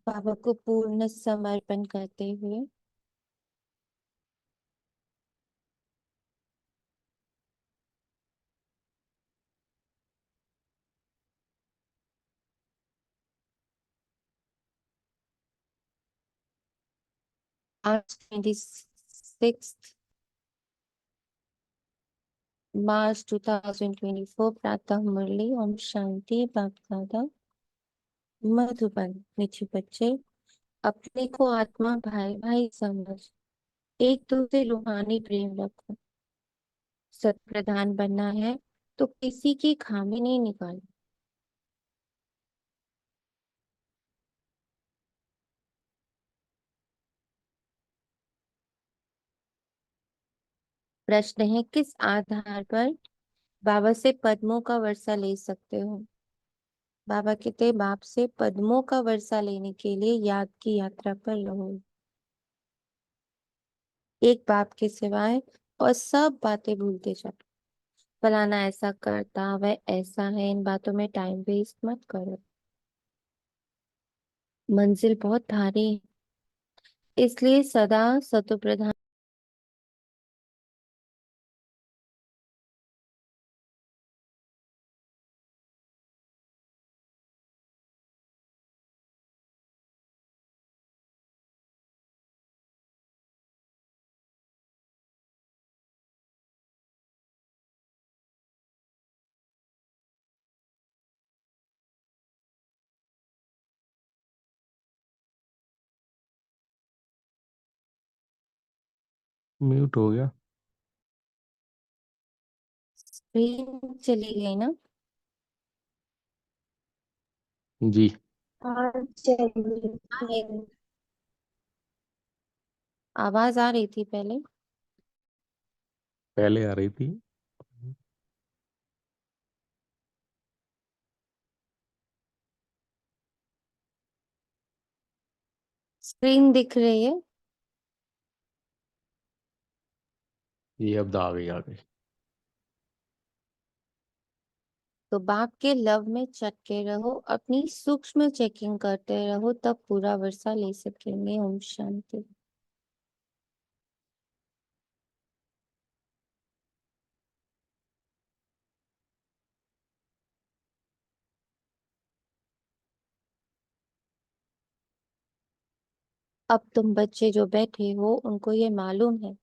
बाबा को पूर्ण समर्पण करते हुए। आज 26 मार्च 2024 प्रातः मुरली। ओम शांति। बाप दादा मधुबन। मीठे बच्चे, अपने को आत्मा भाई भाई समझ एक दूसरे रूहानी प्रेम रखो। सत प्रधान बनना है तो किसी की खामी नहीं निकालनी। प्रश्न है, किस आधार पर बाबा से पद्मों का वर्षा ले सकते हो? बाबा कहते, बाप से पद्मों का वर्षा लेने के लिए याद की यात्रा पर रहो। एक बाप के सिवाय और सब बातें भूलते जाओ। फलाना ऐसा करता, वह ऐसा है, इन बातों में टाइम वेस्ट मत करो। मंजिल बहुत भारी है, इसलिए सदा सतोप्रधान। म्यूट हो गया। स्क्रीन चली गई ना? जी। हाँ, चलिए। आवाज आ रही थी पहले। पहले आ रही थी। स्क्रीन दिख रही है? ये अब आ गई। तो बाप के लव में चटके रहो, अपनी सूक्ष्म चेकिंग करते रहो, तब पूरा वर्षा ले सकेंगे। ओम शांति। अब तुम बच्चे जो बैठे हो उनको ये मालूम है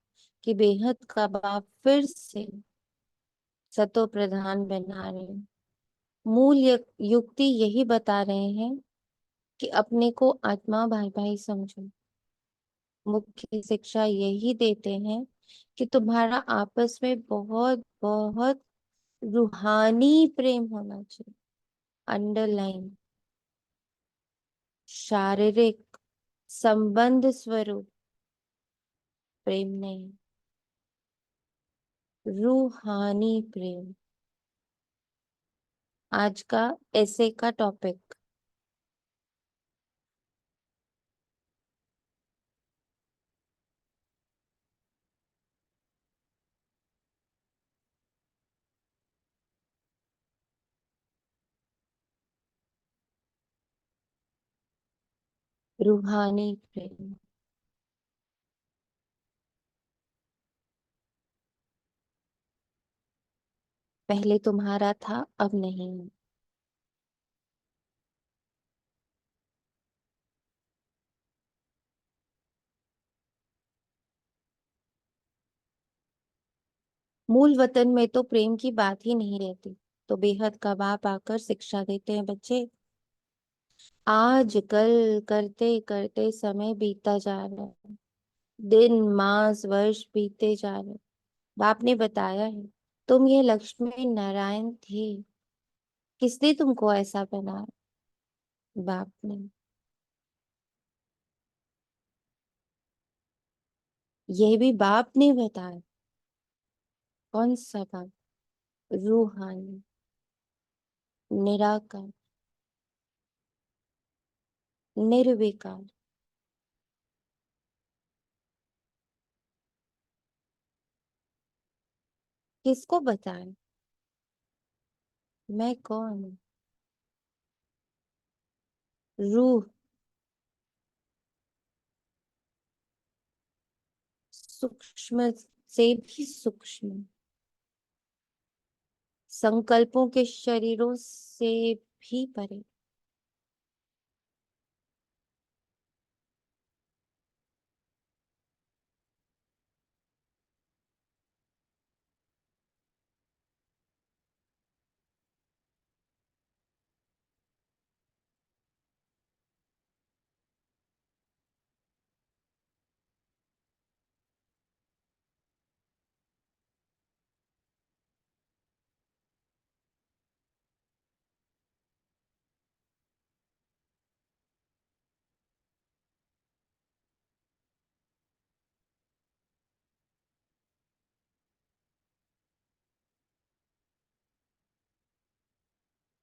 कि बेहद का बाप फिर से सतो प्रधान बना रहे हैं। मूल युक्ति यही बता रहे हैं कि अपने को आत्मा भाई भाई समझो। मुख्य शिक्षा यही देते हैं कि तुम्हारा आपस में बहुत बहुत रूहानी प्रेम होना चाहिए। अंडरलाइन। शारीरिक संबंध स्वरूप प्रेम नहीं, रूहानी प्रेम। आज का ऐसे का टॉपिक, रूहानी प्रेम। पहले तुम्हारा था, अब नहीं है। मूल वतन में तो प्रेम की बात ही नहीं रहती। तो बेहद का बाप आकर शिक्षा देते हैं, बच्चे आज कल करते करते समय बीतता जा रहा है। दिन मास वर्ष बीतते जा रहे। बाप ने बताया है, तुम ये लक्ष्मी नारायण थे। किसने तुमको ऐसा बनाया? बाप ने। ये भी बाप ने बताया। कौन सा बाप? रूहानी, निराकार, निर्विकार। किसको बताया? मैं कौन हूँ? रूह। सूक्ष्म से भी सूक्ष्म, संकल्पों के शरीरों से भी परे।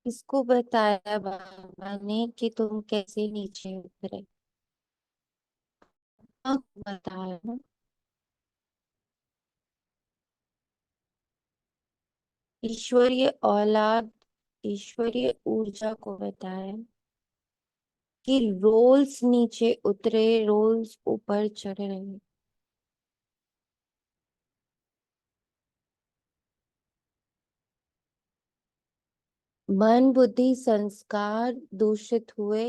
इसको बताया बाबा ने कि तुम कैसे नीचे उतरे। अब बताया ईश्वरीय औलाद, ईश्वरीय ऊर्जा को बताया कि रोल्स नीचे उतरे, रोल्स ऊपर चढ़ रहे। मन बुद्धि संस्कार दूषित हुए,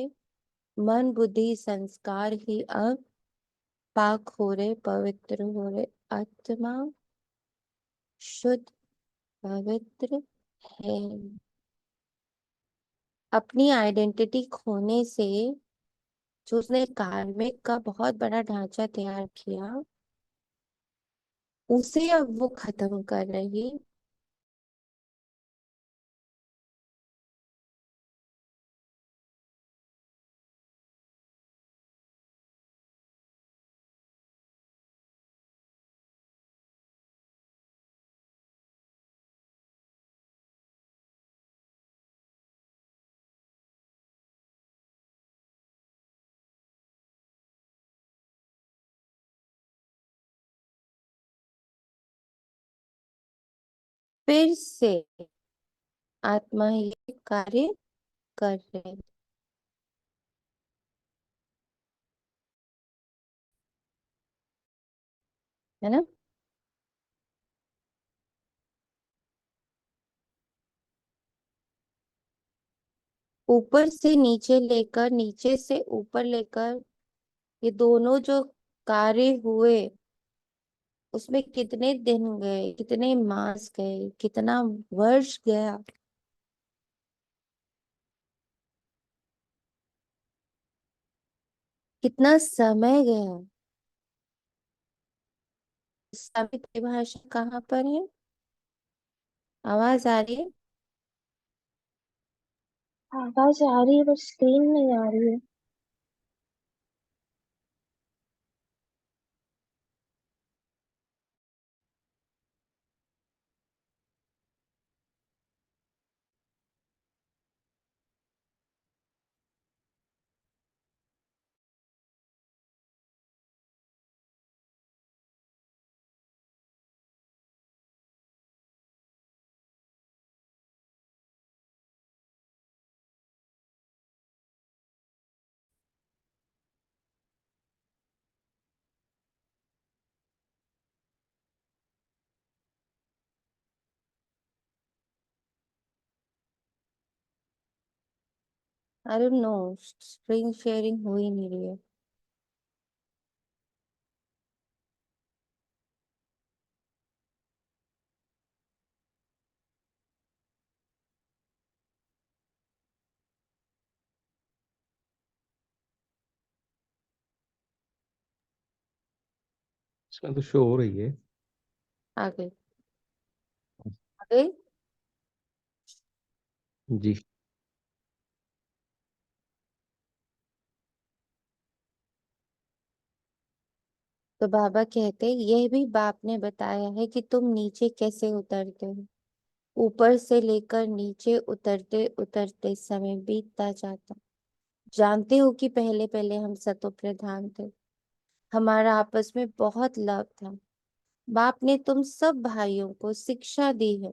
मन बुद्धि संस्कार ही अब पाक हो रहे, पवित्र हो रहे। आत्मा शुद्ध पवित्र है। अपनी आइडेंटिटी खोने से जो उसने कार्मिक का बहुत बड़ा ढांचा तैयार किया, उसे अब वो खत्म कर रही। फिर से आत्मा ये कार्य कर रहे, है ना। ऊपर से नीचे लेकर, नीचे से ऊपर लेकर, ये दोनों जो कार्य हुए, उसमें कितने दिन गए, कितने मास गए, कितना वर्ष गया, कितना समय गया। समय की भाषा कहाँ पर है? आवाज आ रही है? आवाज आ रही है पर स्क्रीन नहीं आ रही है। अरे नो, स्क्रीन शेयरिंग हो ही नहीं रही है। इसमें तो शो हो रही है। आ गई, आ गई। जी। तो बाबा कहते, यह भी बाप ने बताया है कि तुम नीचे कैसे उतरते हो। ऊपर से लेकर नीचे उतरते उतरते समय बीतता जाता। जानते हो कि पहले पहले हम सतो प्रधान थे, हमारा आपस में बहुत लव था। बाप ने तुम सब भाइयों को शिक्षा दी है,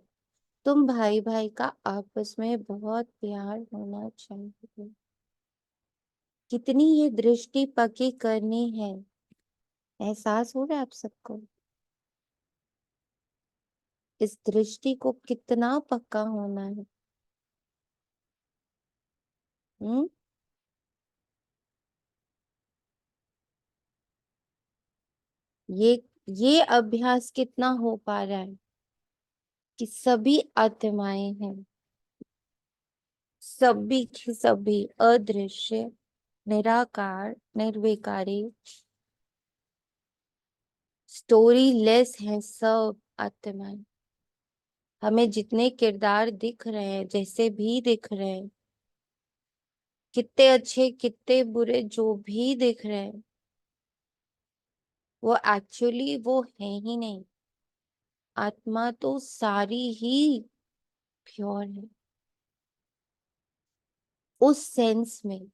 तुम भाई भाई का आपस में बहुत प्यार होना चाहिए। कितनी ये दृष्टि पक्की करनी है। एहसास हो रहा है आप सबको? इस दृष्टि को कितना पक्का होना है। हम्म। ये ये अभ्यास कितना हो पा रहा है कि सभी आत्माएं हैं, सभी की सभी अदृश्य, निराकार, निर्विकारी, स्टोरी लेस है सब आत्माएं। हमें जितने किरदार दिख रहे हैं, जैसे भी दिख रहे हैं, कितने अच्छे कितने बुरे जो भी दिख रहे हैं, वो एक्चुअली वो है ही नहीं। आत्मा तो सारी ही प्योर है। उस सेंस में,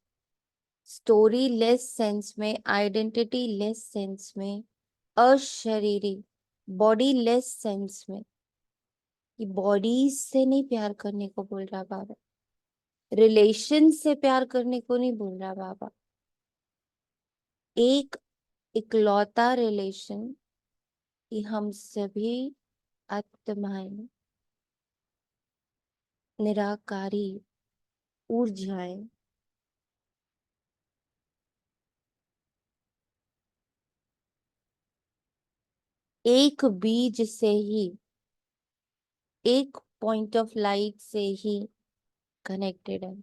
स्टोरी लेस सेंस में, आइडेंटिटी लेस सेंस में, अशरीरी बॉडी लेस सेंस में, कि बॉडी से नहीं प्यार करने को बोल रहा बाबा, रिलेशन से प्यार करने को नहीं बोल रहा बाबा। एक इकलौता रिलेशन कि हम सभी आत्माएं, निराकारी ऊर्जाएं, एक बीज से ही, एक पॉइंट ऑफ लाइट से ही कनेक्टेड है।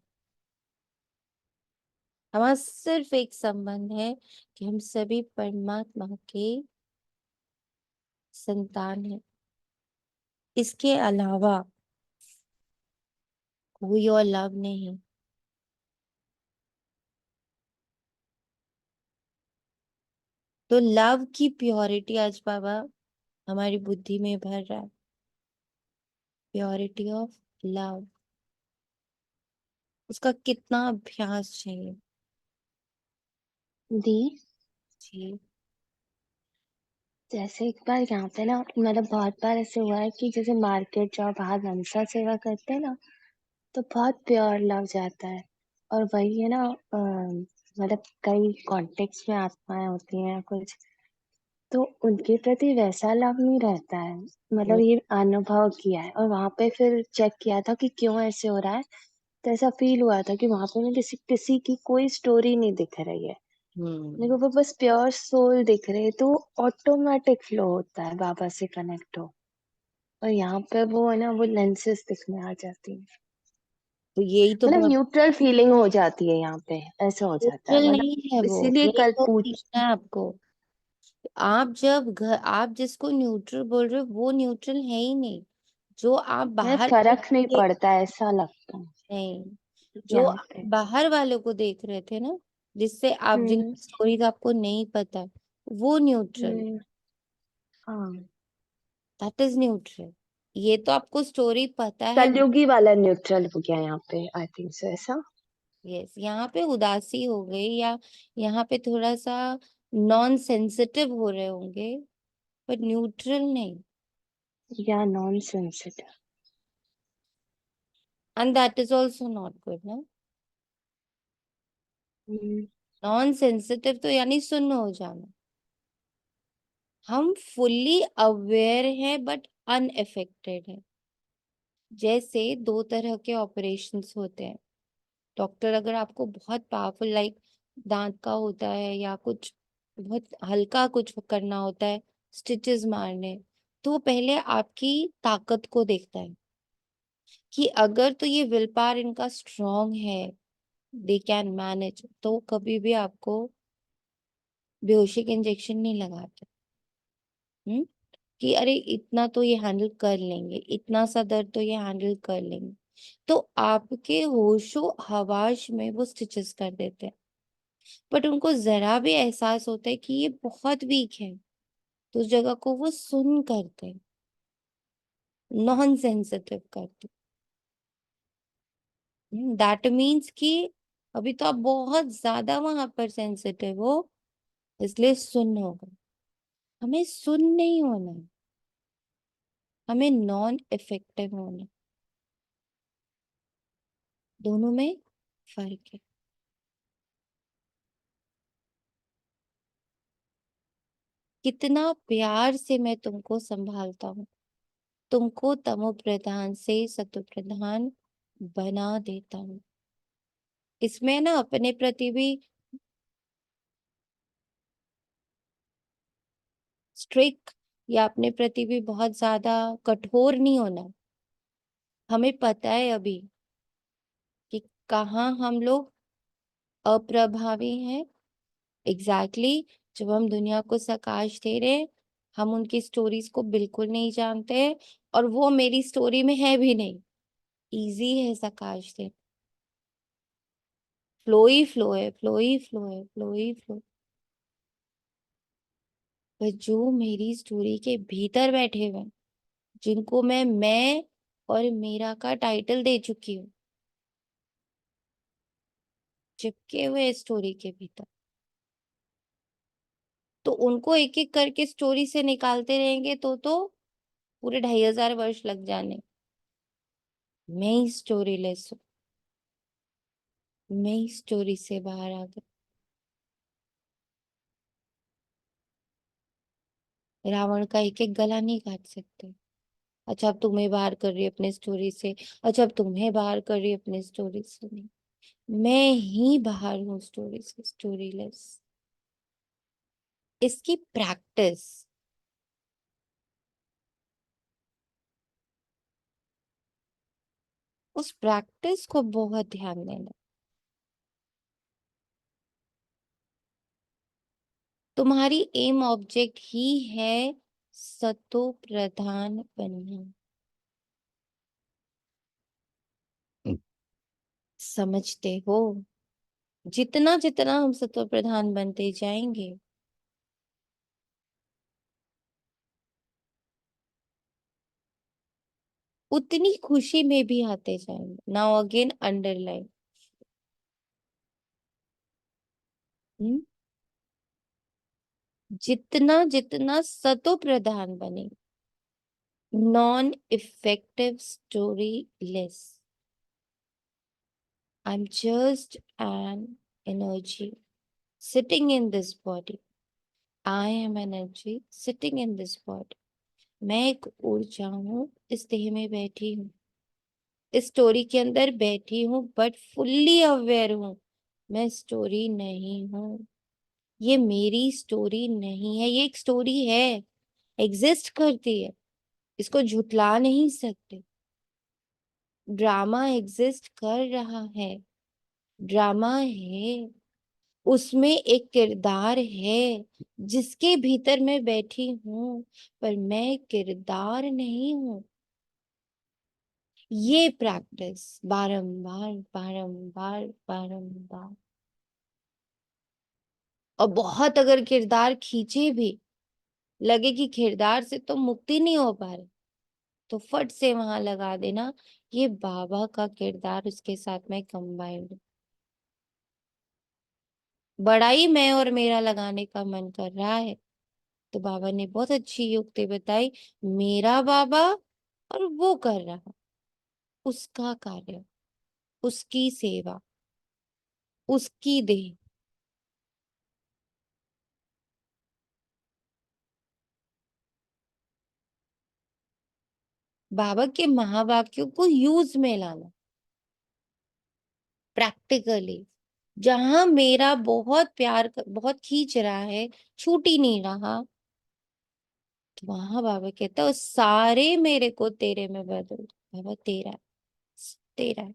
हमारा सिर्फ एक संबंध है कि हम सभी परमात्मा के संतान हैं। इसके अलावा कोई और लव नहीं। तो लव की प्योरिटी आज बाबा हमारी बुद्धि में भर रहा है। प्योरिटी ऑफ लव, उसका कितना अभ्यास चाहिए। दी, जी। जैसे एक बार यहाँ पे ना, मतलब बहुत बार ऐसे हुआ है कि जैसे मार्केट जाओ, बाहर मनसा सेवा करते हैं ना, तो बहुत प्योर लव जाता है। और वही है ना, मतलब कई कॉन्टेक्स्ट में आत्माएं होती हैं कुछ, तो उनके प्रति वैसा लव नहीं रहता है। मतलब ये अनुभव किया है, और वहां पे फिर चेक किया था कि क्यों ऐसे हो रहा है। तो ऐसा फील हुआ था कि वहां पे ना किसी किसी की कोई स्टोरी नहीं दिख रही है, मेरे को हम्म। वो बस प्योर सोल दिख रही है, तो ऑटोमेटिक फ्लो होता है बाबा से कनेक्ट हो। और यहाँ पे वो है ना, वो लेंसेस दिखने आ जाती है। तो यही तो मतलब बहुत न्यूट्रल फीलिंग हो जाती है यहाँ पे, ऐसा हो जाता है। न्यूट्रल मतलब नहीं है वो, इसीलिए यही कल तो पूछ। सीखना है आपको। आप जब घर, आप जिसको न्यूट्रल बोल रहे हो वो न्यूट्रल है ही नहीं। जो आप मैं बाहर फर्क नहीं देख, पड़ता, ऐसा लगता है नहीं, जो यहाँ आप पे। बाहर वालों को देख रहे थे ना, जिससे आप, हम्म। जिनकी स्टोरीज आपको नहीं पता, वो न्यूट्रल, हम्म। हाँ। That is neutral. ये तो आपको स्टोरी पता है। कलयुगी वाला न्यूट्रल हो गया यहाँ पे, आई थिंक सो, ऐसा। यस, यहाँ पे उदासी हो गई, या यहाँ पे थोड़ा सा नॉन सेंसिटिव हो रहे होंगे, पर न्यूट्रल नहीं। या non sensitive. And that is also not good ना। हम्म। नॉन सेंसिटिव तो यानी सुन्न हो जाना। हम फुल्ली अवेयर हैं बट अनअफेक्टेड हैं। जैसे दो तरह के ऑपरेशंस होते हैं। डॉक्टर अगर आपको बहुत पावरफुल, लाइक दांत का होता है या कुछ बहुत हल्का कुछ करना होता है, स्टिचेस मारने, तो वो पहले आपकी ताकत को देखता है कि अगर तो ये विल पावर इनका स्ट्रांग है, दे कैन मैनेज, तो कभी भी आपको बेहोशी के इंजेक्शन नहीं लगाते। हम्म। कि अरे इतना तो ये हैंडल कर लेंगे, इतना सा दर्द तो ये हैंडल कर लेंगे, तो आपके होशो हवाश में वो स्टिचेस कर देते हैं। बट उनको जरा भी एहसास होता है कि ये बहुत वीक है, तो उस जगह को वो सुन करते हैं, नॉन सेंसिटिव करते हैं। दैट मीन्स कि अभी तो आप बहुत ज्यादा वहां पर सेंसिटिव हो, इसलिए सुन होगा। हमें सुन नहीं होना है, हमें नॉन इफेक्टिव होना है। दोनों में फर्क है। कितना प्यार से मैं तुमको संभालता हूँ, तुमको तमो प्रधान से सतो प्रधान बना देता हूँ। इसमें ना अपने प्रति भी स्ट्रिक्ट या अपने प्रति भी बहुत ज्यादा कठोर नहीं होना। हमें पता है अभी कि कहाँ हम लोग अप्रभावी हैं। एग्जैक्टली जब हम दुनिया को सकाश दे रहे हैं, हम उनकी स्टोरीज को बिल्कुल नहीं जानते हैं, और वो मेरी स्टोरी में है भी नहीं। इजी है सकाश दे, फ्लो ही फ्लो है, फ्लो ही फ्लो है, फ्लो ही फ्लो। पर जो मेरी स्टोरी के भीतर बैठे हुए हैं, जिनको मैं और मेरा का टाइटल दे चुकी हूँ, चिपके हुए स्टोरी के भीतर, तो उनको एक एक करके स्टोरी से निकालते रहेंगे तो पूरे 2500 वर्ष लग जाने। मैं ही स्टोरी लेस हूँ, मैं ही स्टोरी से बाहर आ गई। रावण का एक एक गला नहीं काट सकते। अच्छा अब तुम्हें बाहर कर रही है अपने स्टोरी से, अच्छा अब तुम्हें बाहर कर रही है अपने स्टोरी से, नहीं, मैं ही बाहर हूँ स्टोरी से, स्टोरी लेस। इसकी प्रैक्टिस, उस प्रैक्टिस को बहुत ध्यान देना। तुम्हारी एम ऑब्जेक्ट ही है सतो प्रधान बनना। समझते हो? जितना जितना हम सतो प्रधान बनते जाएंगे, उतनी खुशी में भी आते जाएंगे। नाउ अगेन अंडरलाइन, जितना जितना सतो प्रधान बने, non effective story less. I am just an energy sitting in this body. I am energy sitting in this body. मैं एक ऊर्जा हूँ, इस देह में बैठी हूँ, इस स्टोरी के अंदर बैठी हूँ, बट फुल्ली अवेयर हूँ मैं स्टोरी नहीं हूँ। ये मेरी स्टोरी नहीं है, ये एक स्टोरी है, एग्जिस्ट करती है, इसको झुटला नहीं सकते। ड्रामा एग्जिस्ट कर रहा है, ड्रामा है, उसमें एक किरदार है जिसके भीतर मैं बैठी हूँ, पर मैं किरदार नहीं हूँ। ये प्रैक्टिस बारंबार बारंबार बारंबार, और बहुत अगर किरदार खींचे भी, लगे कि किरदार से तो मुक्ति नहीं हो पा रही, तो फट से वहां लगा देना ये बाबा का किरदार उसके साथ में कंबाइंड। बड़ा ही मैं और मेरा लगाने का मन कर रहा है, तो बाबा ने बहुत अच्छी युक्ति बताई, मेरा बाबा और वो कर रहा, उसका कार्य, उसकी सेवा, उसकी देह। बाबा के महावाक्यों को यूज में लाना प्रैक्टिकली। जहां मेरा बहुत प्यार बहुत खींच रहा है, छूट ही नहीं रहा, तो वहां बाबा कहता है सारे मेरे को तेरे में बदल दो। बाबा तेरा है, तेरा है,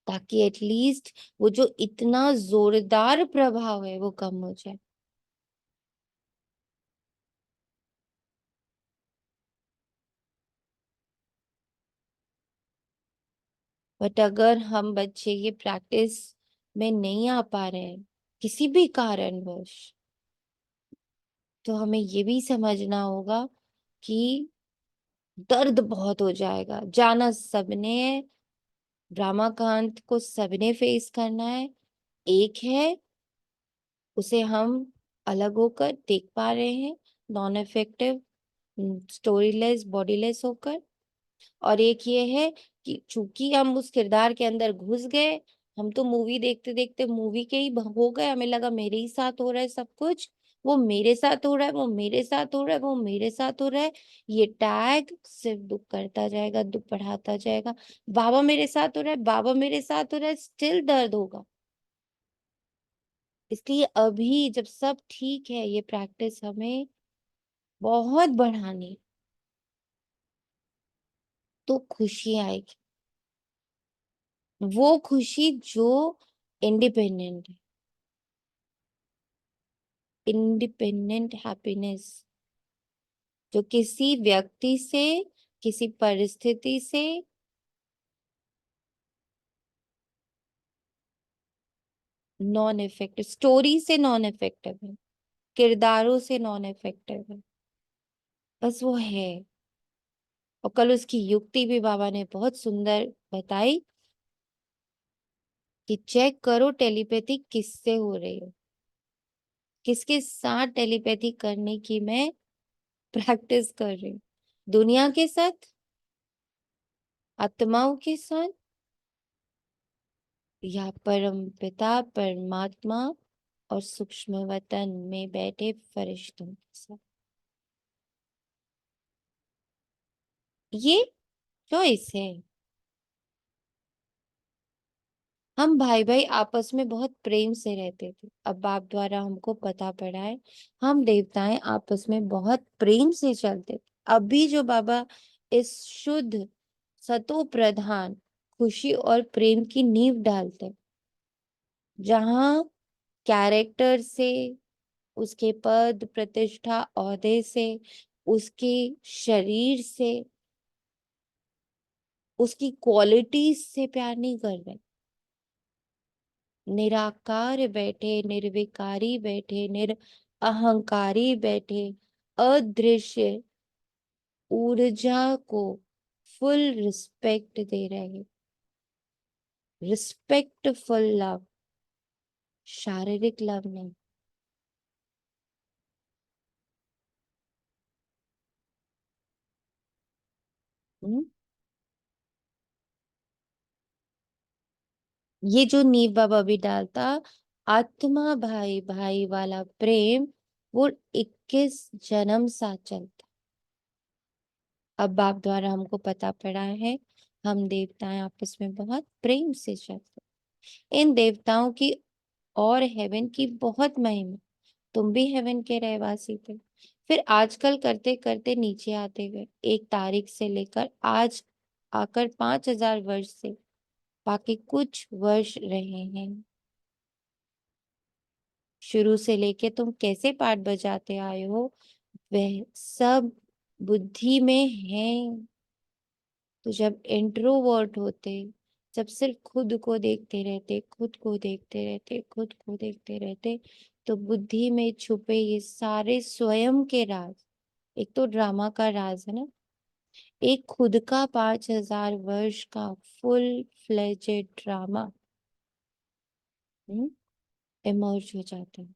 ताकि एटलीस्ट वो जो इतना जोरदार प्रभाव है वो कम हो जाए। बट अगर हम बच्चे ये प्रैक्टिस में नहीं आ पा रहे हैं किसी भी कारणवश, तो हमें ये भी समझना होगा कि दर्द बहुत हो जाएगा। जाना सबने है, ड्रामाकांत को सबने फेस करना है। एक है, उसे हम अलग होकर देख पा रहे हैं, नॉन इफेक्टिव स्टोरीलेस बॉडीलेस होकर। और एक ये है कि चूंकि हम उस किरदार के अंदर घुस गए, हम तो मूवी देखते देखते मूवी के ही हो गए, हमें लगा मेरे ही साथ हो रहा है सब कुछ, वो मेरे साथ हो रहा है, वो मेरे साथ हो रहा है, वो मेरे साथ हो रहा है। ये टैग सिर्फ दुख करता जाएगा, दुख बढ़ाता जाएगा। बाबा मेरे साथ हो रहा है, बाबा मेरे साथ हो रहा है, स्टिल दर्द होगा। इसलिए अभी जब सब ठीक है, ये प्रैक्टिस हमें बहुत बढ़ानी है, तो खुशी आएगी। वो खुशी जो इंडिपेंडेंट है, इंडिपेंडेंट हैप्पीनेस, जो किसी व्यक्ति से, किसी परिस्थिति से नॉन इफेक्टिव, स्टोरी से नॉन इफेक्टिव है, किरदारों से नॉन इफेक्टिव है, बस वो है। और कल उसकी युक्ति भी बाबा ने बहुत सुंदर बताई कि चेक करो टेलीपैथी किससे हो रही है, किसके साथ टेलीपैथी करने की मैं प्रैक्टिस कर रही हूँ। दुनिया के साथ, आत्माओं के साथ, या परम पिता परमात्मा और सूक्ष्म वतन में बैठे फरिश्तों के साथ। ये चॉइस है। हम भाई भाई आपस में बहुत प्रेम से रहते थे, अब बाप द्वारा हमको पता पड़ा है हम देवताएं आपस में बहुत प्रेम से चलते थे। अभी जो बाबा इस शुद्ध सतो प्रधान खुशी और प्रेम की नींव डालते, जहां कैरेक्टर से, उसके पद प्रतिष्ठा ओहदे से, उसके शरीर से, उसकी क्वालिटीज से प्यार नहीं कर रहे। निराकार बैठे, निर्विकारी बैठे, अहंकारी बैठे, अदृश्य ऊर्जा को फुल रिस्पेक्ट दे रहे हैं। रिस्पेक्टफुल लव, शारीरिक लव नहीं। हम्म? ये जो नींव बाबा भी डालता, आत्मा भाई भाई वाला प्रेम, वो 21 जन्म साथ चलता। अब बाप द्वारा हमको पता पड़ा है हम देवताएं आपस में बहुत प्रेम से चलते। इन देवताओं की और हेवन की बहुत महिमा। तुम भी हेवन के रहवासी थे, फिर आजकल करते करते नीचे आते गए। एक तारीख से लेकर आज आकर 5000 वर्ष से बाकी कुछ वर्ष रहे हैं। शुरू से लेके तुम कैसे पाठ बजाते आए हो, वह सब बुद्धि में है। तो जब इंट्रोवर्ट होते, जब सिर्फ खुद को देखते रहते, खुद को देखते रहते, खुद को देखते रहते, तो बुद्धि में छुपे ये सारे स्वयं के राज, एक तो ड्रामा का राज है ना, एक खुद का 5000 वर्ष का फुल फ्लेजेड ड्रामा इमर्ज हो जाता है,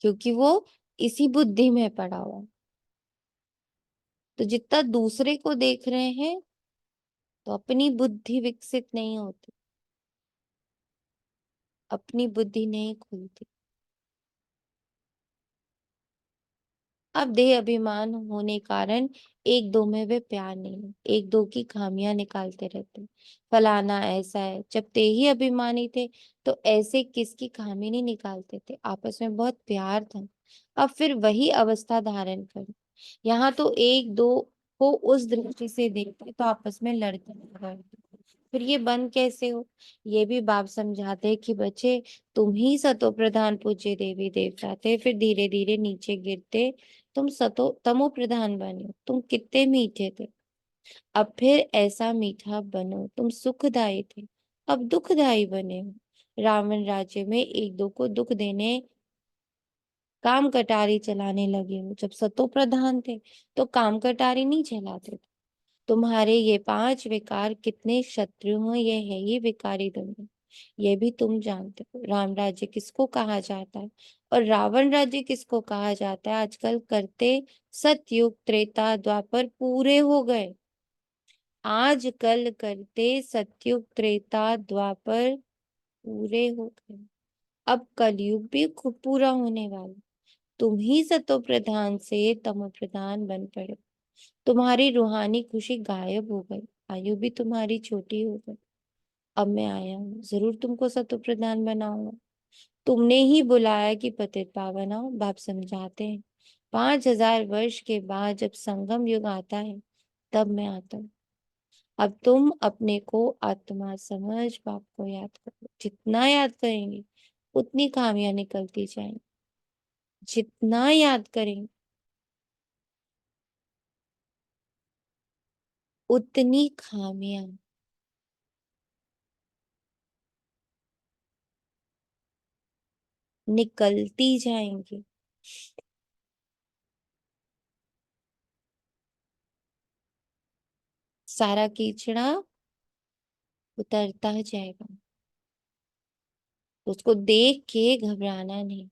क्योंकि वो इसी बुद्धि में पड़ा हुआ है। तो जितना दूसरे को देख रहे हैं, तो अपनी बुद्धि विकसित नहीं होती, अपनी बुद्धि नहीं खुलती। अब देह अभिमान होने कारण एक दो में वे प्यार नहीं है, एक दो की खामियां निकालते रहते। फलाना ऐसा है, जब ते ही अभिमानी थे तो ऐसे किसकी खामी नहीं निकालते थे, आपस में बहुत प्यार था। अब फिर वही अवस्था धारण करें, यहाँ तो एक दो को उस दृष्टि से देखते तो आपस में लड़ते झगड़ते। फिर ये बंद कैसे हो? ये भी बाप समझाते हैं कि बच्चे, तुम ही सतो प्रधान पूज्य देवी देवता थे, फिर धीरे धीरे नीचे गिरते तुम सतो तमो प्रधान बने हो। तुम कितने मीठे थे, अब फिर ऐसा मीठा बनो। तुम सुखदायी थे, अब दुखदायी बने हो। रावण राज्य में एक दो को दुख देने, काम कटारी चलाने लगे हो। जब सतो प्रधान थे तो काम कटारी नहीं चलाते थे। तुम्हारे ये 5 विकार कितने शत्रु हैं, ये है ये विकारी दुनिया, ये भी तुम जानते हो। राम राज्य किसको कहा जाता है और रावण राज्य किसको कहा जाता है? आजकल करते सतयुग त्रेता द्वापर पूरे हो गए, आजकल करते सतयुग त्रेता द्वापर पूरे हो गए। अब कलयुग भी खूब पूरा होने वाला। तुम ही सतो प्रधान से तमो प्रधान बन पड़े। तुम्हारी रूहानी खुशी गायब हो गई, आयु भी तुम्हारी छोटी हो गई। अब मैं आया हूँ, जरूर तुमको सतो प्रधान बनाऊंगा। तुमने ही बुलाया कि पतित पावन आओ। बाप समझाते हैं 5000 वर्ष के बाद जब संगम युग आता है, तब मैं आता हूँ। अब तुम अपने को आत्मा समझ बाप को याद करो। जितना याद करेंगे उतनी खामियां निकलती जाएंगी। जितना याद करेंगे उतनी खामियां निकलती जाएंगी। सारा कीचड़ा उतरता जाएगा। उसको देख के घबराना नहीं।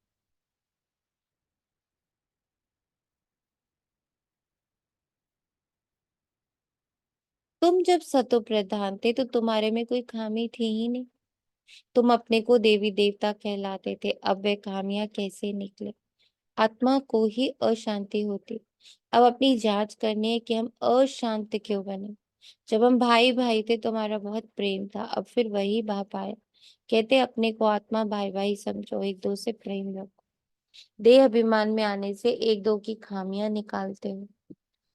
तुम जब सतो प्रधान थे तो तुम्हारे में कोई खामी थी ही नहीं। तुम अपने को देवी देवता कहलाते थे। अब वे खामियां कैसे निकले? आत्मा को ही अशांति होती। अब अपनी जांच करनी है कि हम अशांत क्यों बने। जब हम भाई भाई थे तो हमारा बहुत प्रेम था, अब फिर वही बाप आया। कहते अपने को आत्मा भाई भाई समझो, एक दो से प्रेम रखो। देह अभिमान में आने से एक दो की खामियां निकालते हो।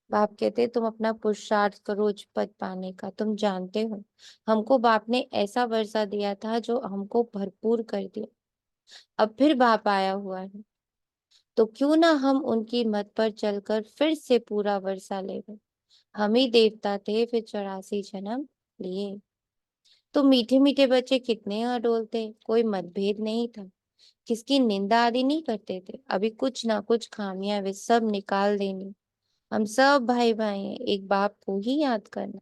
बाप कहते तुम अपना पुरुषार्थ करो उच्च पद पाने का। तुम जानते हो हमको बाप ने ऐसा वर्षा दिया था जो हमको भरपूर कर दिया। अब फिर बाप आया हुआ है, तो क्यों ना हम उनकी मत पर चलकर फिर से पूरा वर्षा ले लें। हम ही देवता थे, फिर 84 जन्म लिए। तो मीठे मीठे बच्चे कितने अडोल थे, कोई मतभेद नहीं था, किसकी निंदा आदि नहीं करते थे। अभी कुछ ना कुछ खामियां वे सब निकाल देनी। हम सब भाई भाई हैं, एक बाप को ही याद करना।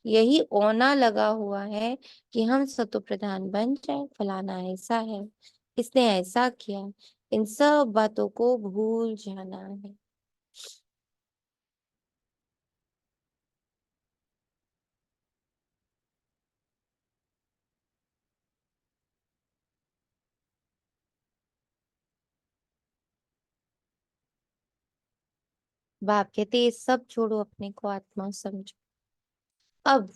यही ओना लगा हुआ है कि हम सतो प्रधान बन जाए। फलाना ऐसा है, इसने ऐसा किया, इन सब बातों को भूल जाना है। बाप कहते ये सब छोड़ो, अपने को आत्मा समझो। अब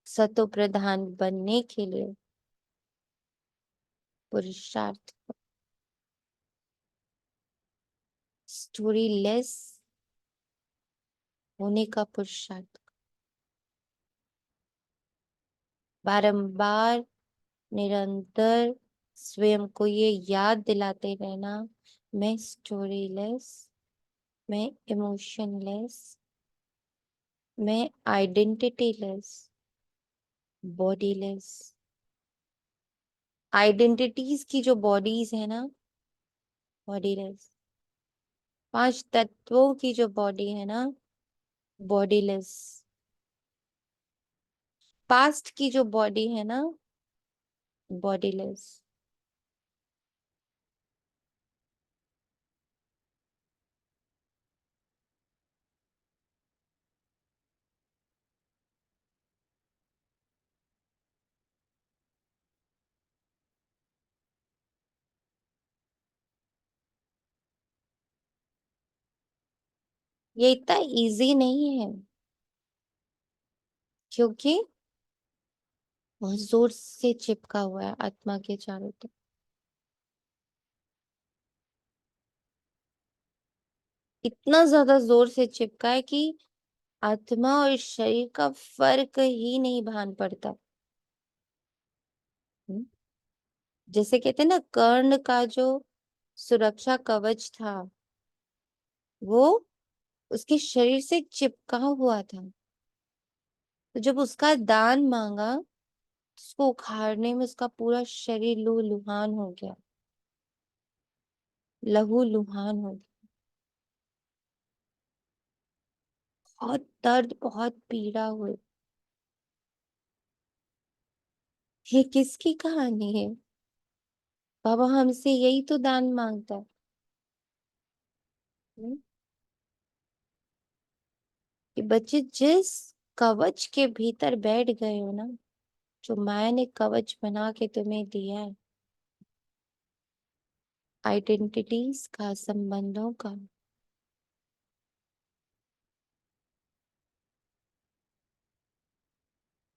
सतो प्रधान बनने के लिए पुरुषार्थ, स्टोरी लेस होने का पुरुषार्थ, बारंबार निरंतर स्वयं को ये याद दिलाते रहना, मैं स्टोरी लेस, मैं इमोशनलेस, मैं identity less, body less. Identities की जो बॉडीज है ना, बॉडी लेस। 5 तत्वों की जो बॉडी है ना, बॉडी लेस। पास्ट की जो बॉडी है ना, बॉडी लेस। ये इतना इजी नहीं है, क्योंकि बहुत जोर से चिपका हुआ है आत्मा के चारों तरफ। इतना ज्यादा जोर से चिपका है कि आत्मा और शरीर का फर्क ही नहीं भान पड़ता। हम्म? जैसे कहते हैं ना, कर्ण का जो सुरक्षा कवच था वो उसके शरीर से चिपका हुआ था। तो जब उसका दान मांगा, उसको उखाड़ने में उसका पूरा शरीर लहूलुहान हो गया, लहूलुहान हो गया। बहुत दर्द, बहुत पीड़ा हुई। ये किसकी कहानी है? बाबा हमसे यही तो दान मांगता है। हम्म? कि बच्चे जिस कवच के भीतर बैठ गए हो ना, जो माया ने कवच बना के तुम्हें दिया है, आइडेंटिटीज का, संबंधों का।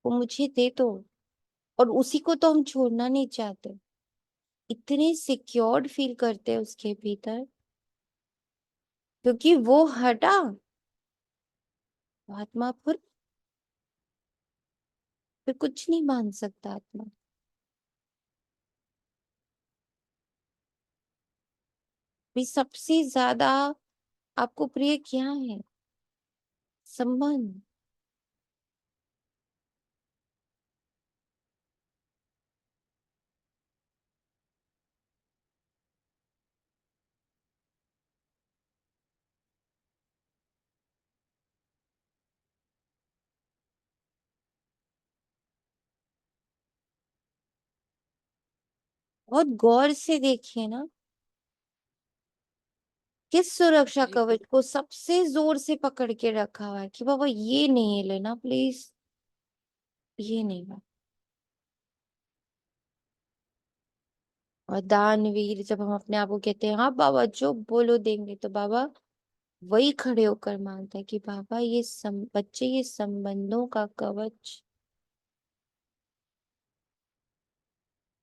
वो मुझे दे दो, और उसी को तो हम छोड़ना नहीं चाहते। इतने सिक्योर्ड फील करते हैं उसके भीतर, क्योंकि वो हटा, आत्मा फिर कुछ नहीं मान सकता आत्मा। भी सबसे ज्यादा आपको प्रिय क्या है? संबंध। बहुत गौर से देखिए ना, किस सुरक्षा जी कवच को सबसे जोर से पकड़ के रखा हुआ है कि बाबा ये नहीं लेना प्लीज, ये नहीं बा। और दानवीर जब हम अपने आप को कहते हैं हाँ बाबा जो बोलो देंगे, तो बाबा वही खड़े होकर मांगता है कि बाबा ये बच्चे, ये संबंधों का कवच,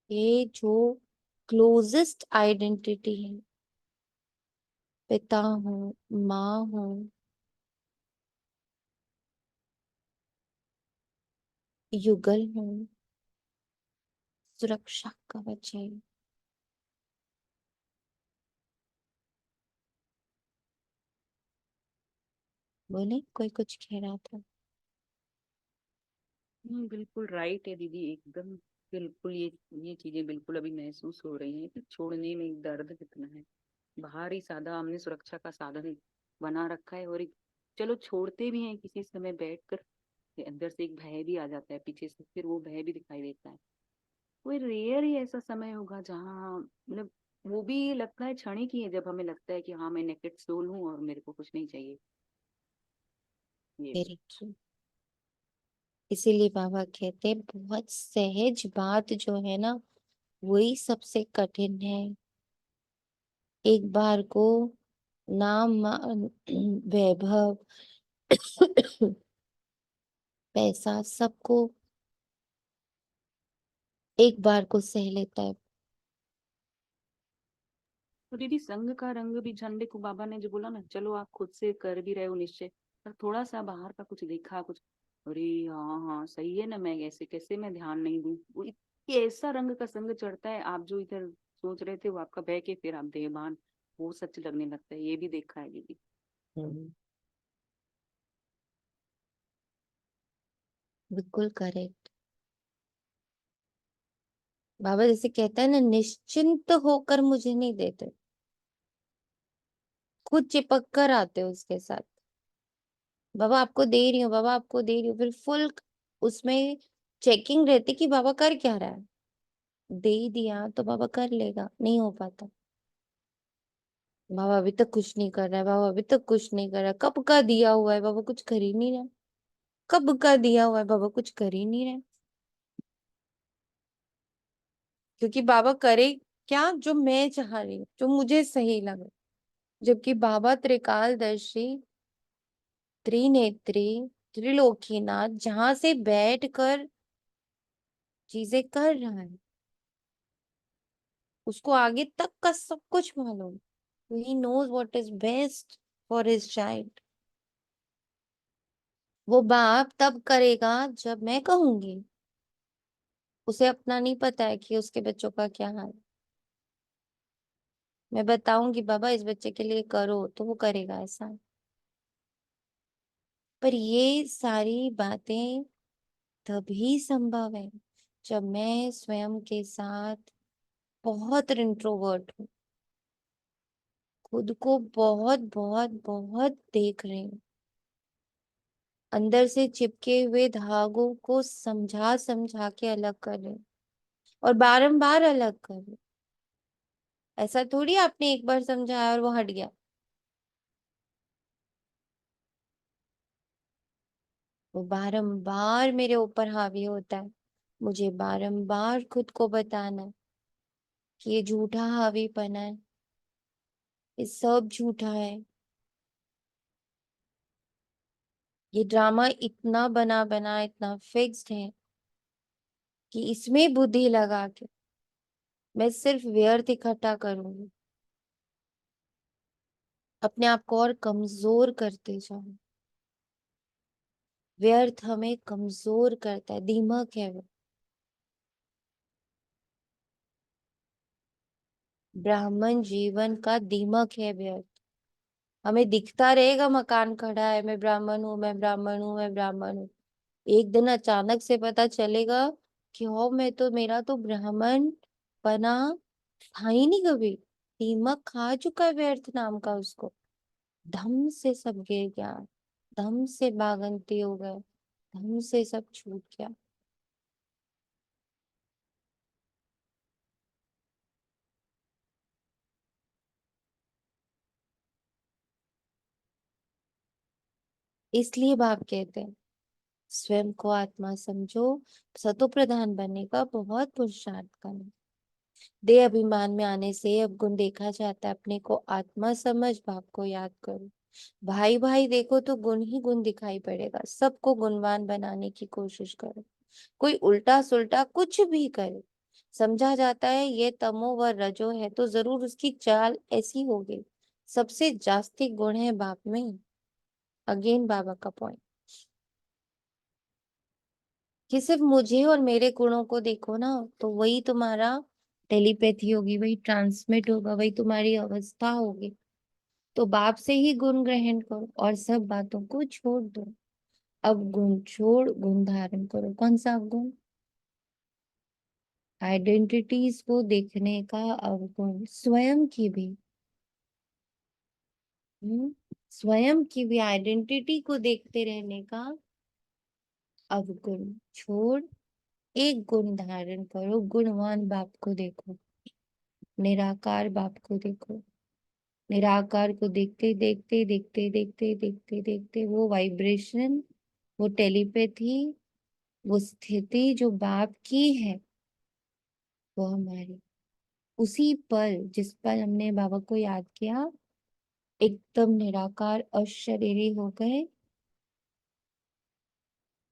ये जो क्लोजेस्ट आइडेंटिटी है, पिता हूँ, माँ हूँ, युगल हूँ, सुरक्षा कवच है। बोले कोई कुछ कह रहा था। बिल्कुल राइट है दीदी, एकदम बिल्कुल। ये चीजें बिल्कुल अभी महसूस हो रही हैं कि छोड़ने में दर्द कितना है। बाहर ही सादा हमने सुरक्षा का साधन बना रखा है, और चलो छोड़ते भी हैं किसी समय बैठकर, अंदर से एक भय भी आ जाता है, पीछे से फिर वो भय भी दिखाई देता है। कोई रेयर ही ऐसा समय होगा जहाँ मतलब वो भी लगता है क्षणिक ही है, जब हमें लगता है कि हाँ मैं नेकेड सोल हूँ और मेरे को कुछ नहीं चाहिए। ये वेरी ट्रू। इसीलिए बाबा कहते हैं बहुत सहज बात जो है ना, वही सबसे कठिन है। एक बार को नाम वैभव पैसा सबको एक बार को सह लेता है। तो दीदी संघ का रंग भी, झंडे को बाबा ने जो बोला ना, चलो आप खुद से कर भी रहे हो निश्चय, पर थोड़ा सा बाहर का कुछ देखा कुछ, अरे हाँ हाँ सही है ना, मैं ऐसे कैसे मैं ध्यान नहीं दूं। वो ऐसा रंग का संग चढ़ता है, आप जो इधर सोच रहे थे वो आपका बह के फिर आप देहभान, वो सच लगने लगता है। ये भी देखा है दीदी। हम्म, बिल्कुल करेक्ट। बाबा जैसे कहता है ना, निश्चिंत होकर मुझे नहीं देते, खुद चिपक कर आते हो उसके साथ। बाबा आपको दे रही हूँ, बाबा आपको दे रही हूँ, फिर फुल उसमें चेकिंग रहती कि बाबा कर क्या रहा है। दे ही दिया तो बाबा कर लेगा, नहीं हो पाता। बाबा अभी तक कुछ नहीं कर रहा है, बाबा अभी तक कुछ नहीं कर रहा है, कब का दिया हुआ है बाबा, कुछ कर ही नहीं रहा। कब का दिया हुआ है बाबा, कुछ कर ही नहीं रहे। क्योंकि बाबा करे क्या, जो मैं चाह रही हूँ, जो मुझे सही लगे। जबकि बाबा त्रिकालदर्शी, त्रिनेत्री, त्रिलोकीनाथ जहां से बैठकर चीजें कर रहा है, उसको आगे तक का सब कुछ मालूम। He knows what is best for his child. वो बाप तब करेगा जब मैं कहूंगी। उसे अपना नहीं पता है कि उसके बच्चों का क्या हाल है। मैं बताऊंगी बाबा इस बच्चे के लिए करो, तो वो करेगा ऐसा। पर ये सारी बातें तभी संभव है जब मैं स्वयं के साथ बहुत इंट्रोवर्ट हूँ, खुद को बहुत बहुत बहुत देख रही हूँ, अंदर से चिपके हुए धागों को समझा समझा के अलग कर रही हूँ, और बारंबार अलग कर रही हूँ। ऐसा थोड़ी आपने एक बार समझाया और वो हट गया। वो बारंबार मेरे ऊपर हावी होता है। मुझे बारंबार खुद को बताना है कि ये झूठा हावीपना है, ये सब झूठा है। ये ड्रामा इतना बना बना इतना फिक्स्ड है कि इसमें बुद्धि लगा के मैं सिर्फ व्यर्थ इकट्ठा करूंगी, अपने आप को और कमजोर करते जाऊं। व्यर्थ हमें कमजोर करता है, दीमक है वो। ब्राह्मण जीवन का दीमक है व्यर्थ। हमें दिखता रहेगा मकान खड़ा है, मैं ब्राह्मण हूँ, मैं ब्राह्मण हूँ, मैं ब्राह्मण हूँ। एक दिन अचानक से पता चलेगा कि हो मैं तो, मेरा तो ब्राह्मण बना था ही नहीं कभी। दीमक खा चुका है व्यर्थ नाम का उसको। धम से सब गिर गया, धम से बागंती हो गए, धम से सब छूट गया। इसलिए बाप कहते हैं स्वयं को आत्मा समझो, सतो प्रधान बनने का बहुत पुरुषार्थ करो। देह अभिमान में आने से अब गुण देखा जाता है, अपने को आत्मा समझ बाप को याद करो। भाई भाई देखो तो गुण ही गुण दिखाई पड़ेगा। सबको गुणवान बनाने की कोशिश करो। कोई उल्टा सुल्टा कुछ भी करे, समझा जाता है ये तमो व रजो है तो जरूर उसकी चाल ऐसी होगी। सबसे जास्ती गुण है बाप में। अगेन बाबा का पॉइंट कि सिर्फ मुझे और मेरे गुणों को देखो ना, तो वही तुम्हारा टेलीपैथी होगी, वही ट्रांसमिट होगा, वही तुम्हारी अवस्था होगी। तो बाप से ही गुण ग्रहण करो और सब बातों को छोड़ दो। अब गुण छोड़ गुण धारण करो। कौन सा गुण? आइडेंटिटीज को देखने का अवगुण, स्वयं की भी। स्वयं की भी आइडेंटिटी को देखते रहने का अवगुण छोड़ एक गुण धारण करो। गुणवान बाप को देखो, निराकार बाप को देखो। निराकार को देखते देखते देखते देखते देखते देखते वो वाइब्रेशन, वो टेलीपैथी, वो स्थिति जो बाप की है वो हमारी। उसी पल जिस पल हमने बाबा को याद किया, एकदम निराकार अशरीरी हो गए।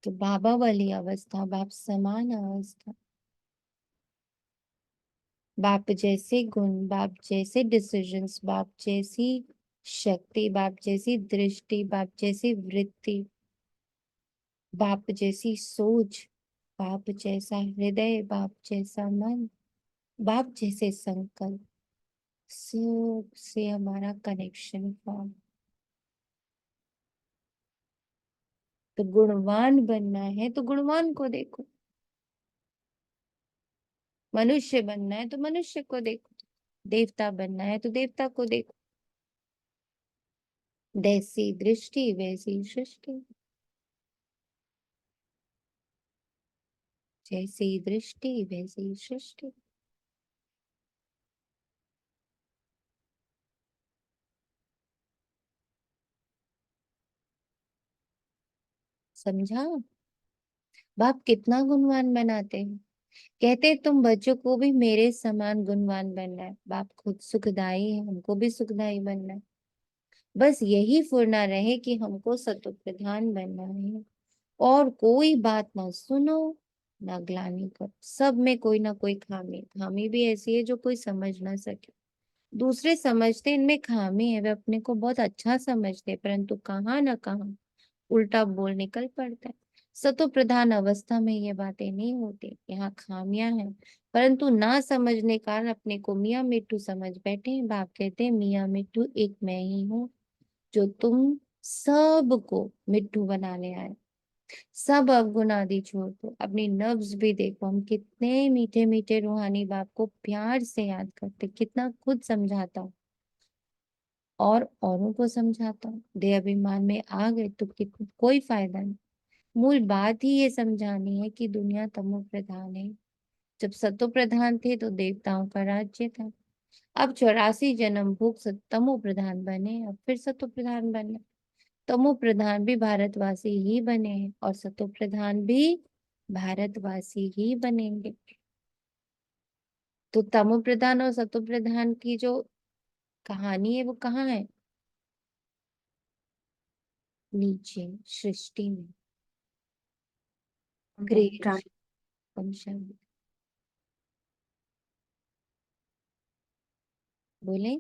तो बाबा वाली अवस्था, बाप समान अवस्था, बाप जैसे गुण, बाप जैसे डिसीजंस, बाप जैसी शक्ति, बाप जैसी दृष्टि, बाप जैसी वृत्ति, बाप जैसी सोच, बाप जैसा हृदय, बाप जैसा मन, बाप जैसे संकल्प, सब से हमारा कनेक्शन फॉर्म। तो गुणवान बनना है तो गुणवान को देखो, मनुष्य बनना है तो मनुष्य को देखो, देवता बनना है तो देवता को देखो। जैसी दृष्टि वैसी सृष्टि, जैसी दृष्टि वैसी सृष्टि। समझा? बाप कितना गुणवान बनाते हैं। कहते हैं तुम बच्चों को भी मेरे समान गुणवान बनना है। बाप खुद सुखदाई है, हमको भी सुखदाई बनना है। बस यही फुरना रहे कि हमको सतो प्रधान बनना है। और कोई बात ना सुनो ना ग्लानि करो। सब में कोई ना कोई खामी, खामी भी ऐसी है जो कोई समझ ना सके। दूसरे समझते इनमें खामी है, वे अपने को बहुत अच्छा समझते, परंतु कहाँ ना कहाँ उल्टा बोल निकल पड़ता है। सतो प्रधान अवस्था में ये बातें नहीं होती, यहाँ खामियां हैं। परंतु ना समझने कारण अपने को मियाँ मिट्टू समझ बैठे हैं। बाप कहते हैं मियाँ मिट्टू एक मैं ही हूँ जो तुम सबको मिट्टू बनाने आए। सब अवगुण आदि छोड़ दो, अपनी नब्ज भी देखो। हम कितने मीठे मीठे रूहानी बाप को प्यार से याद करते, कितना खुद समझाता हूँ और औरों को समझाता हूँ। देह अभिमान में आ गए तो कोई फायदा नहीं। मूल बात ही ये समझानी है कि दुनिया तमो प्रधान है। जब सतो प्रधान थे तो देवताओं का राज्य था। अब 84 जन्म भोग तमो प्रधान बने, अब फिर सतो प्रधान बने। तमो प्रधान भी भारतवासी ही बने हैं और सतो प्रधान भी भारतवासी ही बनेंगे। तो तमो प्रधान और सतो प्रधान की जो कहानी है वो कहाँ है? नीचे सृष्टि में, क्रिएशन, वंशावली। बोले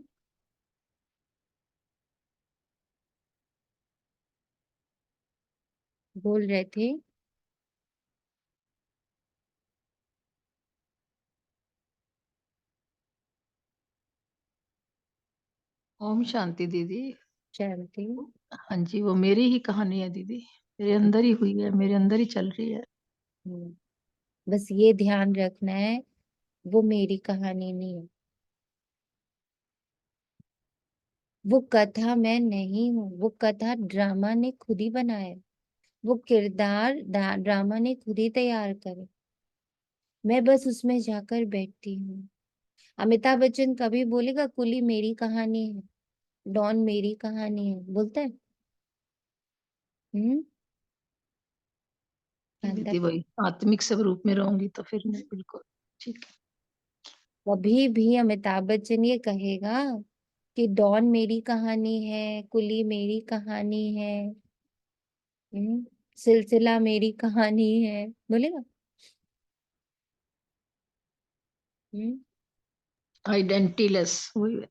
बोल रहे थे। ओम शांति दीदी। शांति। हाँ जी, वो मेरी ही कहानी है दीदी, मेरे अंदर ही हुई है, मेरे अंदर ही चल रही है। बस ये ध्यान रखना है, वो मेरी कहानी नहीं है, वो कथा मैं नहीं हूँ, वो कथा ड्रामा ने खुद ही बनाया है, वो किरदार ड्रामा ने खुद ही तैयार करे, मैं बस उसमें जाकर बैठती हूँ। अमिताभ बच्चन कभी बोलेगा कुली मेरी कहानी है, डॉन मेरी कहानी है, बोलता है? हम्म। दीदी वही आत्मिक स्वरूप में रहूंगी तो फिर मैं बिल्कुल ठीक है। कभी भी अमिताभ बच्चन ये कहेगा कि डॉन मेरी कहानी है, कुली मेरी कहानी है, सिलसिला मेरी कहानी है, बोलेगा? हम्म। आइडेंटिटीलेस वही है।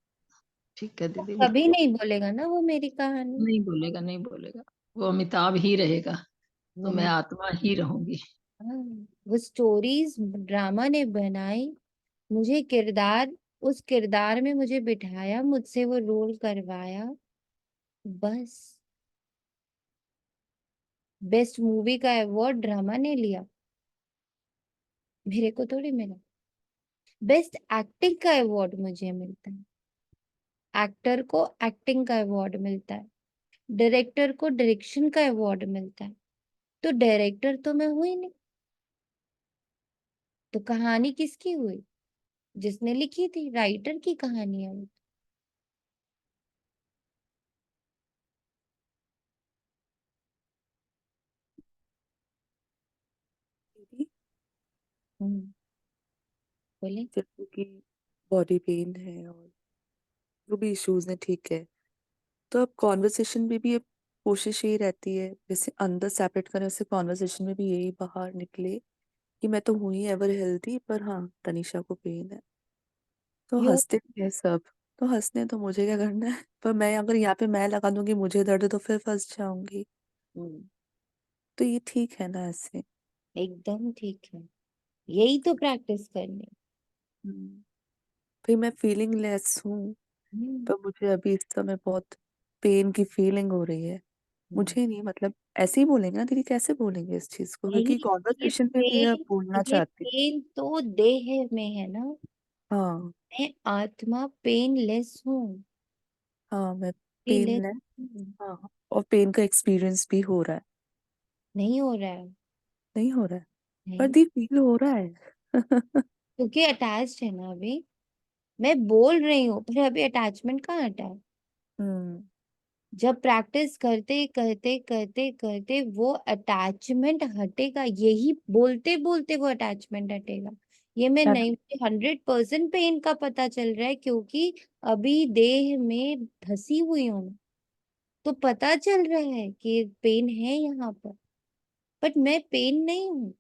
ठीक है दीदी कभी बिल्कुल। नहीं बोलेगा ना वो मेरी कहानी। नहीं बोलेगा, नहीं बोलेगा, वो अमिताभ ही रहेगा, तो वो मैं आत्मा ही रहूंगी। हाँ, वो स्टोरीज ड्रामा ने बनाई, मुझे किरदार, उस किरदार में मुझे बिठाया, मुझसे वो रोल करवाया, बस। बेस्ट मूवी का अवार्ड ड्रामा ने लिया, मेरे को थोड़ी मिला। बेस्ट एक्टिंग का अवार्ड मुझे मिलता है, एक्टर को एक्टिंग का अवार्ड मिलता है, डायरेक्टर को डायरेक्शन का अवार्ड मिलता है, तो डायरेक्टर तो मैं हुई नहीं, तो कहानी किसकी हुई? जिसने लिखी थी, राइटर की कहानी है वो। दीदी, हम्म। बोले जैसे कि बॉडी पेन है और जो भी इश्यूज हैं, ठीक है, तो अब कॉन्वर्सेशन में भी अब कोशिश यही रहती है, जैसे अंदर सेपरेट करें उससे कॉन्वर्सेशन में भी यही बाहर निकले कि मैं तो हुई एवर हेल्दी, पर हाँ तनीषा को पेन है, तो यो। हंसते भी है सब। तो हंसने तो मुझे क्या करना है, पर मैं अगर यहाँ पे मैं लगा दूंगी मुझे दर्द है, तो फिर फंस जाऊंगी। हम्म, तो ये ठीक है ना ऐसे? एकदम ठीक है, यही तो प्रैक्टिस करनी है। हम्म, फिर मैं फीलिंग लेस हूँ, हम्म, पर मुझे अभी इस समय बहुत पेन की फीलिंग हो रही है। हम्म। मुझे नहीं, मतलब ऐसे ही बोलेंगे ना दीदी, कैसे बोलेंगे इस चीज को, यही, क्योंकि ये कॉन्वर्सेशन में भी अब पेन, बोलना ये चाहती हूँ। पेन तो देह में है ना, हाँ। मैं आत्मा पेनलेस हूँ, हाँ मैं पेनलेस पेनलेस। हूँ। हाँ, और पेन का एक्सपीरियंस भी हो रहा है। नहीं हो रहा है, नहीं हो रहा है, पर नहीं, दी फील हो रहा है। क्योंकि अटैच्ड है ना अभी, मैं बोल रही हूँ पर अभी अटैचमेंट कहाँ हटा है? हम्म। जब प्रैक्टिस करते करते करते करते वो अटैचमेंट हटेगा, यही बोलते बोलते वो अटैचमेंट हटेगा। ये मैं क्या? नहीं, 100% पेन का पता चल रहा है, क्योंकि अभी देह में धसी हुई हूँ, तो पता चल रहा है कि पेन है यहाँ पर, बट मैं पेन नहीं हूँ,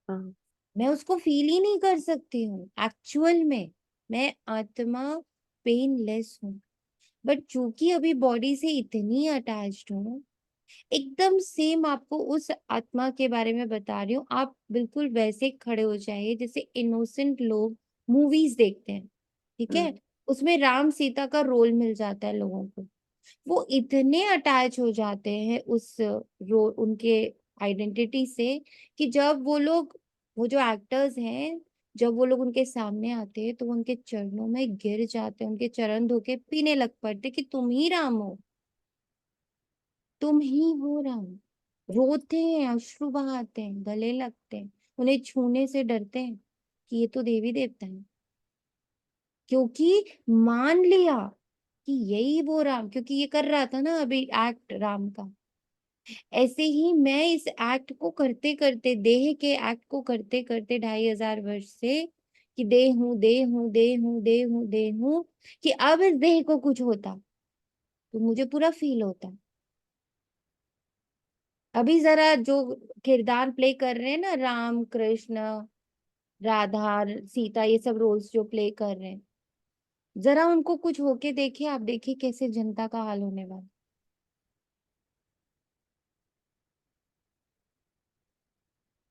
हाँ। मैं उसको फील ही नहीं कर सकती हूँ एक्चुअल में, मैं आत्मा पेनलेस हूँ। बट चूंकि अभी बॉडी से इतनी अटैच्ड हूँ, एकदम सेम आपको उस आत्मा के बारे में बता रही हूँ, आप बिल्कुल वैसे खड़े हो जाइए जैसे इनोसेंट लोग मूवीज देखते हैं, ठीक है? हम्म। उसमें राम सीता का रोल मिल जाता है लोगों को, वो इतने अटैच हो जाते हैं उस रोल, उनके आइडेंटिटी से, कि जब वो लोग, वो जो एक्टर्स हैं, जब वो लोग उनके सामने आते हैं तो वो उनके चरणों में गिर जाते हैं, उनके चरण धो के पीने लग पड़ते कि तुम ही राम हो, तुम ही हो राम। रोते हैं, अश्रु बहाते हैं, गले लगते हैं, उन्हें छूने से डरते हैं कि ये तो देवी देवता है, क्योंकि मान लिया कि यही वो राम, क्योंकि ये कर रहा था ना अभी एक्ट राम का। ऐसे ही मैं इस एक्ट को करते करते, देह के एक्ट को करते करते 2500 वर्ष से, कि देह हूं, देह हूं, देह हूं, देह हूं, देह हूं, कि अब इस देह को कुछ होता तो मुझे पूरा फील होता। अभी जरा जो किरदार प्ले कर रहे हैं ना, राम कृष्ण राधा सीता, ये सब रोल्स जो प्ले कर रहे हैं, जरा उनको कुछ होके देखिए, आप देखिए कैसे जनता का हाल होने वाला।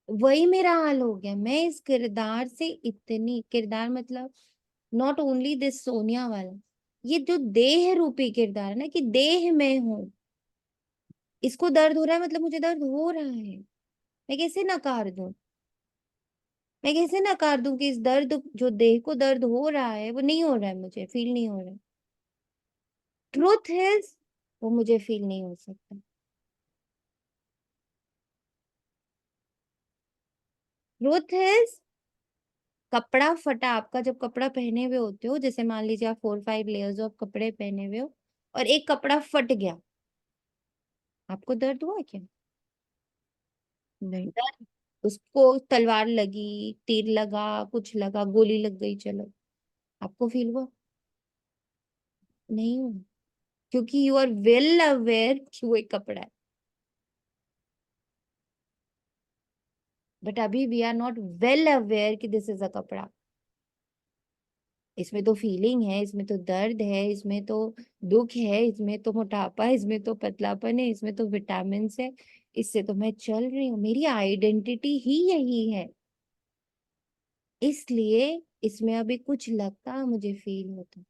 वही मेरा हाल हो गया। मैं इस किरदार से इतनी, किरदार मतलब नॉट ओनली दिस सोनिया वाला, ये जो देह रूपी किरदार है ना, कि देह में हूं, इसको दर्द हो रहा है, मतलब मुझे दर्द हो रहा है। मैं कैसे नकार दूं? मैं कैसे नकार दूं कि इस दर्द, जो देह को दर्द हो रहा है वो नहीं हो रहा है, मुझे फील नहीं हो रहा है। ट्रूथ इज वो मुझे फील नहीं हो सकता। ट्रूथ इज कपड़ा फटा, आपका जब कपड़ा पहने हुए होते हो, जैसे मान लीजिए आप 4-5 लेयर्स ऑफ कपड़े पहने हुए हो और एक कपड़ा फट गया, आपको दर्द हुआ क्या? नहीं। दर्द, उसको तलवार लगी, तीर लगा, कुछ लगा, गोली लग गई, चलो, आपको फील हुआ? नहीं हुआ, क्योंकि यू आर वेल अवेयर कि वो एक कपड़ा है। बट अभी we are not well aware कि दिस इज अ कपड़ा। इसमें तो फीलिंग है, इसमें तो दर्द है, इसमें तो दुख है, इसमें तो मोटापा है, इसमें तो पतलापन है, इसमें तो विटामिन है। इससे तो मैं चल रही हूँ, मेरी आइडेंटिटी ही यही है। इसलिए इसमें अभी कुछ लगता, मुझे फील होता।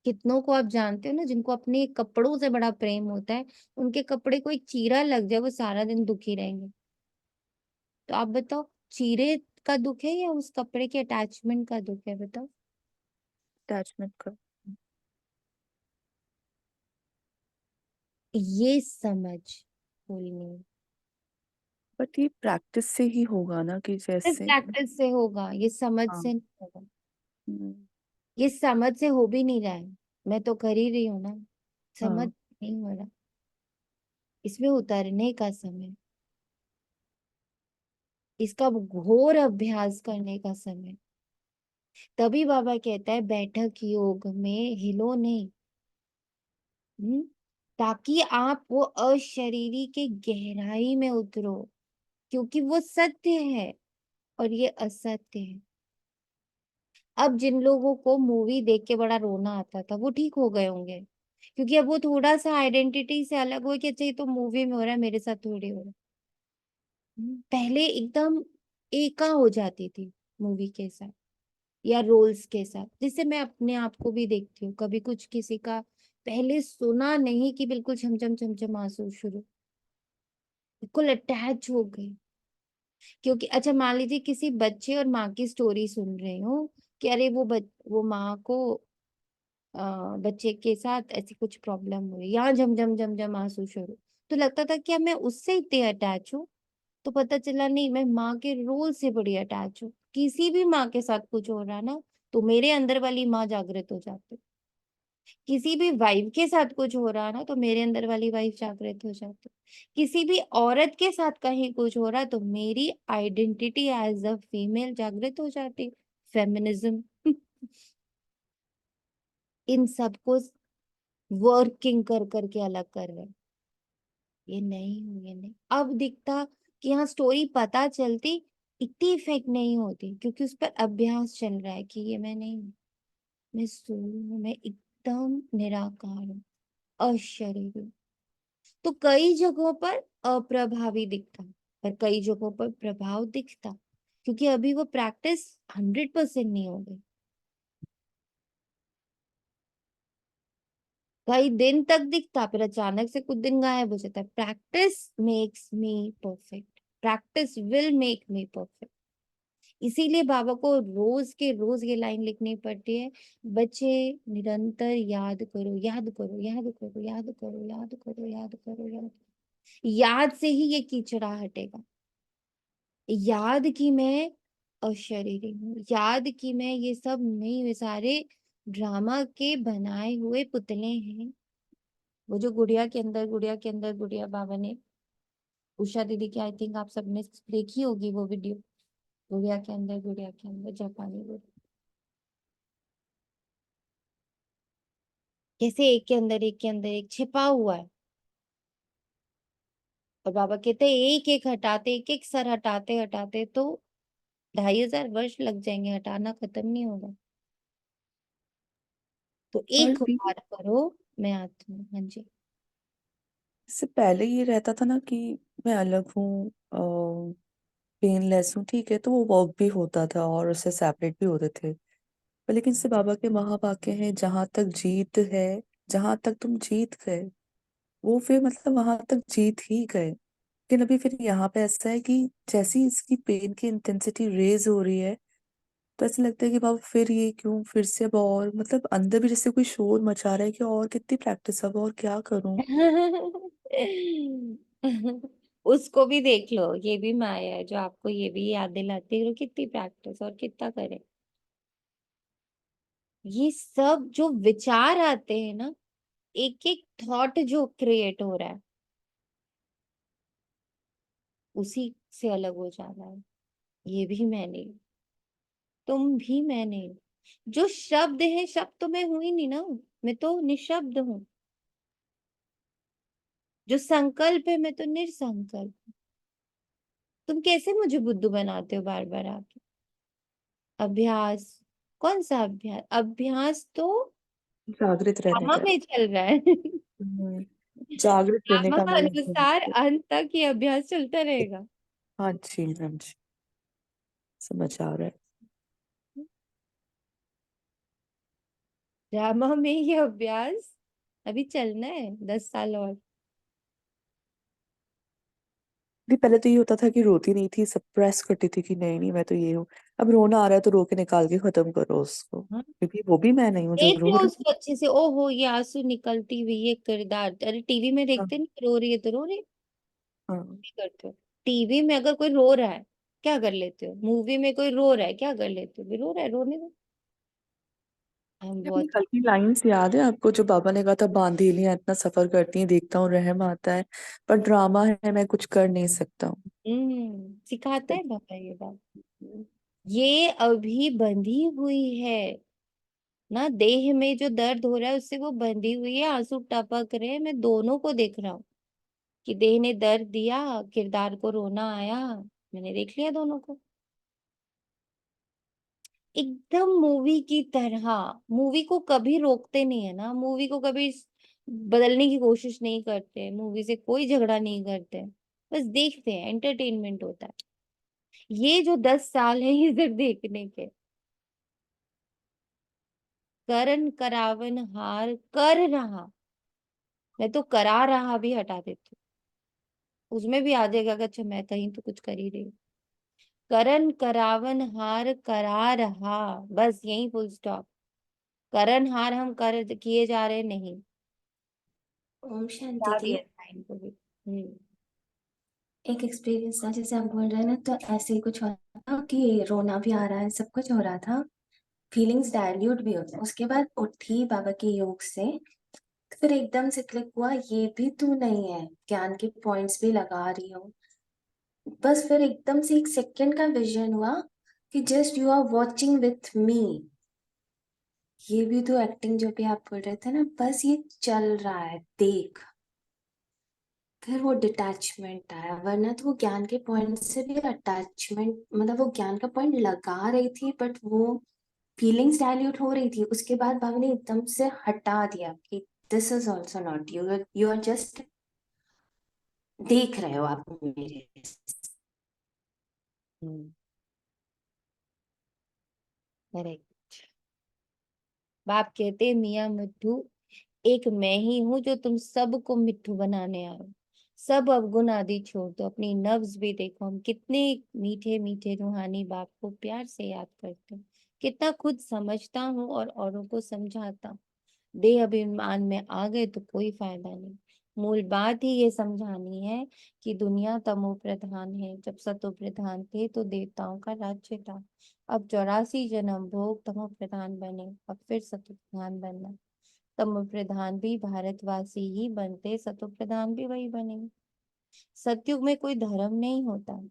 कितनों को आप जानते हो ना, जिनको अपने कपड़ों से बड़ा प्रेम होता है, उनके कपड़े को एक चीरा लग जाए वो सारा दिन दुखी रहेंगे। तो आप बताओ, चीरे का दुख है या उस कपड़े के अटैचमेंट का दुख है? बताओ। अटैचमेंट का। ये समझ कोई नहीं, बट ये प्रैक्टिस से ही होगा ना, कि सिर्फ जैसे। प्रैक्टिस से होगा, ये समझ हाँ। से नहीं होगा। हम्म, ये समझ से हो भी नहीं रहा है, मैं तो कर ही रही हूँ ना। समझ हाँ। नहीं हो रहा, इसमें उतरने का समय, इसका घोर अभ्यास करने का समय। तभी बाबा कहता है बैठक योग में हिलो नहीं। हम्म, ताकि आप वो अशरीरी के गहराई में उतरो, क्योंकि वो सत्य है और ये असत्य है। अब जिन लोगों को मूवी देख के बड़ा रोना आता था, वो ठीक हो गए होंगे, क्योंकि अब वो थोड़ा सा आइडेंटिटी से अलग हो कि अच्छा ये तो मूवी में हो रहा है, मेरे साथ थोड़ी हो रहा है। पहले एकदम एका हो जाती थी मूवी के साथ या रोल्स के साथ, जिससे मैं अपने आप को भी देखती हूँ। कभी कुछ किसी का पहले सुना नहीं कि बिल्कुल छमछम छमछम आंसू शुरू, बिल्कुल अटैच हो गई। क्योंकि अच्छा मान लीजिए किसी बच्चे और माँ की स्टोरी सुन रही हूँ कि अरे वो माँ को बच्चे के साथ ऐसी कुछ प्रॉब्लम हुई, यहाँ झमझम झमझम आंसू शुरू, तो लगता था क्या मैं उससे इतने अटैच हूँ? तो पता चला नहीं, मैं माँ के रोल से बड़ी अटैच हूँ। किसी भी माँ के साथ कुछ हो रहा ना, तो मेरे अंदर वाली माँ जागृत हो जाती। किसी भी वाइफ के साथ कुछ हो रहा ना, तो मेरे अंदर वाली वाइफ जागृत हो जाती। किसी भी औरत के साथ कहीं कुछ हो रहा तो मेरी आइडेंटिटी एज अ फीमेल जागृत हो जाती। फेमिनिज्म इन सबको वर्किंग कर करके अलग कर रहे हैं। ये नहीं हूँ, ये नहीं। अब दिखता कि हाँ, स्टोरी पता चलती, इतनी इफेक्ट नहीं होती, क्योंकि उस पर अभ्यास चल रहा है कि ये मैं नहीं हूँ, मैं स्थूल हूँ, मैं एकदम निराकार हूँ, अशरीरी हूँ। तो कई जगहों पर अप्रभावी दिखता, पर कई जगहों पर प्रभाव दिखता, क्योंकि अभी वो प्रैक्टिस 100% नहीं हो गई। कई दिन तक दिखता, फिर अचानक से कुछ दिन गायब हो जाता है। Practice makes me perfect, practice will make me perfect. इसीलिए बाबा को रोज के रोज ये लाइन लिखनी पड़ती है, बच्चे निरंतर याद करो, याद करो, याद करो, याद करो, याद करो, याद करो, याद से ही ये कीचड़ा हटेगा। याद की मैं अशरीरी हूँ, याद की मैं ये सब नहीं, ये सारे ड्रामा के बनाए हुए पुतले हैं। वो जो गुड़िया के अंदर, गुड़िया के अंदर गुड़िया बाबा ने उषा दीदी की आई थिंक आप सबने देखी होगी वो वीडियो, गुड़िया के अंदर गुड़िया के अंदर जापानी गुड़िया, कैसे एक के अंदर एक के अंदर एक छिपा हुआ है। और बाबा कहते हैं एक एक हटाते, एक एक सर हटाते हटाते तो 2500 वर्ष लग जाएंगे, हटाना खत्म नहीं होगा। तो और एक भी बार करो, मैं आती हूँ। हाँ जी। इससे पहले ये रहता था ना कि मैं अलग हूँ, पेनलेस हूँ, ठीक है, तो वो वर्क भी होता था और उससे सेपरेट भी होते थे। पर लेकिन इससे बाबा के महावाक्य हैं, जहां तक जीत है, जहां तक तुम जीत गए, वो फिर मतलब वहां तक जीत ही गए। लेकिन अभी फिर यहाँ पे ऐसा है कि जैसी इसकी पेन की इंटेंसिटी रेज हो रही है, तो ऐसा लगता है कि बाबा फिर ये क्यों, फिर से अब और मतलब अंदर भी जैसे कोई शोर मचा रहा है कि और कितनी प्रैक्टिस, अब और क्या करूं। उसको भी देख लो, ये भी माया है जो आपको ये भी याद दिलाती है कि कितनी प्रैक्टिस और कितना करे। ये सब जो विचार आते हैं ना, एक एक थॉट जो क्रिएट हो रहा है, उसी से अलग हो जाना है। ये भी मैं नहीं, तुम भी मैं नहीं। जो शब्द है, शब्द तो मैं हूं ही नहीं ना, मैं तो निशब्द हूँ। जो संकल्प है, मैं तो निसंकल्प। तुम कैसे मुझे बुद्धू बनाते हो बार बार आके। अभ्यास, कौन सा अभ्यास? अभ्यास तो जागृत रहने ड्रामा का। में चल रहा है। हम्म, जागृत रहने ड्रामा का मैं अनुसार अंत तक ये अभ्यास चलता रहेगा। हाँ जी, हाँ जी, समझ आ रहा है। ड्रामा में ये अभ्यास अभी चलना है 10 साल और। नहीं, पहले तो ये होता था कि रोती नहीं थी, सप्रेस करती थी कि नहीं नहीं मैं तो ये हूँ। अब रोना आ रहा है तो रो के निकाल के खत्म करो उसको, हाँ? क्योंकि वो भी मैं नहीं हूँ जो देख रो लो रही उसको अच्छे से, ओहो ये आंसू निकलती हुई ये किरदार। अरे टीवी में हूँ। देखते नहीं, रो रही है तो रो रही है, हाँ, नहीं करते हो। टीवी में अगर कोई रो रहा है क्या कर लेते हो? मूवी में कोई रो रहा है क्या कर लेते हो? भी रो रहा है, रोने दो। हम ये अपनी बहुत हल्की लाइंस याद है आपको जो बाबा ने कहा था, बांधेलियां इतना सफर करती हैं, देखता हूँ रहम आता है, पर ड्रामा है मैं कुछ कर नहीं सकता हूँ। सिखाते हैं बाबा ये बात। ये अभी बंधी हुई है ना, देह में जो दर्द हो रहा है उससे वो बंधी हुई है, आंसू टपक रहे हैं, मैं दोनों को देख रहा हूँ कि देह ने दर्द दिया, किरदार को रोना आया, मैंने देख लिया दोनों को। एकदम मूवी की तरह। मूवी को कभी रोकते नहीं है ना, मूवी को कभी बदलने की कोशिश नहीं करते, मूवी से कोई झगड़ा नहीं करते, बस देखते हैं, एंटरटेनमेंट होता है। ये जो 10 साल है ये सिर्फ देखने के। करन करावन हार कर रहा, मैं तो करा रहा भी हटा देती हूँ, उसमें भी आ जाएगा कि अच्छा मैं कहीं तो कुछ कर ही रही हूँ। करन करावन हार करा रहा, बस यही फुल स्टॉप। करण हार हम कर किए जा रहे नहीं। ओम शांति क्या दी। दिया साइन को भी। एक एक्सपीरियंस था, जैसे आप बोल रहे हैं ना, तो ऐसे ही कुछ हो रहा था कि रोना भी आ रहा है, सब कुछ हो रहा था, फीलिंग्स डाइल्यूट भी होते हैं। उसके बाद उठी बाबा के योग से, फिर एकदम से क्लिक हुआ, ये भी तू नहीं है, ज्ञान के पॉइंट्स भी लगा रही हो। बस फिर एकदम से एक सेकंड का विजन हुआ कि just you are watching with me. ये भी तो एक्टिंग जो भी आप बोल रहे थे ना, बस ये चल रहा है, देख। फिर वो डिटैचमेंट आया, वरना तो वो ज्ञान के पॉइंट से भी अटैचमेंट, मतलब वो ज्ञान का पॉइंट लगा रही थी, बट वो फीलिंग्स डाइल्यूट हो रही थी। उसके बाद बाबा ने एकदम से हटा दिया कि this is also not you, you are just देख रहे हो आप मेरे। Hmm, correct. बाप कहते मियाँ मिट्ठू, एक मैं ही हूं जो तुम सबको मिट्ठू बनाने आए हो। सब अवगुण आदि छोड़ दो, अपनी नब्ज भी देखो, हम कितने मीठे मीठे रूहानी बाप को प्यार से याद करते हैं, कितना खुद समझता हूँ और औरों को समझाता हूँ। देह अभिमान में आ गए तो कोई फायदा नहीं। मूल बात ही ये समझानी है कि दुनिया तमो प्रधान है, जब सतो प्रधान थे तो देवताओं का राज्य था। अब 84 जन्म भोग तमो प्रधान बने, अब फिर सतो प्रधान बनना। तमो प्रधान भी भारतवासी ही बनते, सतो प्रधान भी वही बनेंगे। सतयुग में कोई धर्म नहीं होता।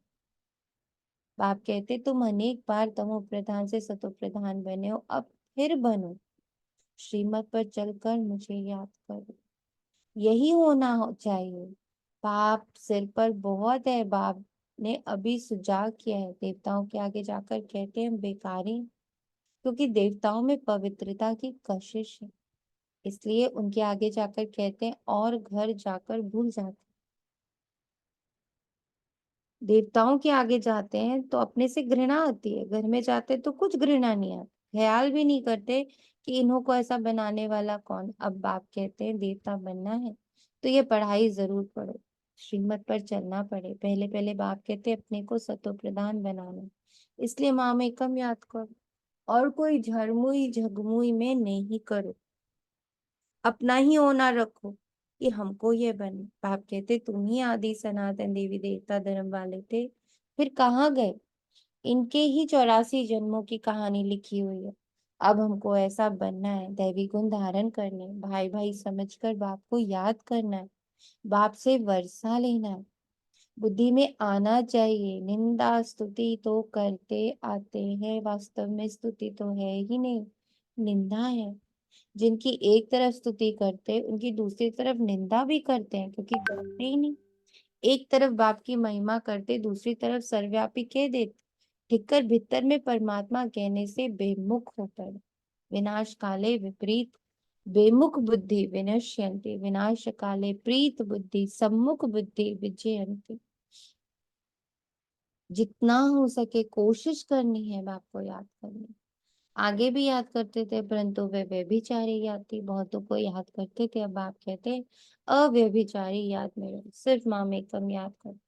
बाप कहते तुम अनेक बार तमो प्रधान से सतो प्रधान बने हो, अब फिर बनो। श्रीमत पर चलकर मुझे याद करो। यही चाहिए। पाप सिर पर बहुत है। बाप ने अभी सुझाव किया है। देवताओं के आगे जाकर कहते हैं बेकारी, क्योंकि देवताओं में पवित्रता की कशिश है, इसलिए उनके आगे जाकर कहते हैं और घर जाकर भूल जाते। देवताओं के आगे जाते हैं तो अपने से घृणा आती है, घर में जाते तो कुछ घृणा नहीं आती, ख्याल भी नहीं करते कि इन्हों को ऐसा बनाने वाला कौन। अब बाप कहते हैं देवता बनना है तो ये पढ़ाई जरूर पढ़ो, श्रीमत पर चलना पड़े। पहले पहले बाप कहते हैं अपने को सतो प्रधान बनाना, इसलिए माम एकम याद करो और कोई झरमुई झगमुई में नहीं करो। अपना ही होना रखो कि हमको ये बने। बाप कहते तुम ही आदि सनातन देवी देवता धर्म वाले थे, फिर कहाँ गए? इनके ही 84 जन्मों की कहानी लिखी हुई है। अब हमको ऐसा बनना है, दैवी गुण धारण करने, भाई भाई समझकर बाप को याद करना है, बाप से वर्षा लेना है, बुद्धि में आना चाहिए। निंदा स्तुति तो करते आते हैं, वास्तव में स्तुति तो है ही नहीं, निंदा है। जिनकी एक तरफ स्तुति करते उनकी दूसरी तरफ निंदा भी करते हैं, क्योंकि करते ही नहीं। एक तरफ बाप की महिमा करते, दूसरी तरफ सर्वव्यापी कह देते। ठिक्कर भीतर में परमात्मा कहने से बेमुख हो पड़े। विनाश काले विपरीत बेमुख बुद्धि विनश्यन्ति, विनाश काले प्रीत बुद्धि सम्मुख बुद्धि विजयन्ति। जितना हो सके कोशिश करनी है बाप को याद करनी। आगे भी याद करते थे परंतु वे व्यभिचारी याद थी। बहुतों को याद करते थे, अब आप कहते अव्यभिचारी याद में रहो, सिर्फ माम एकम याद करो।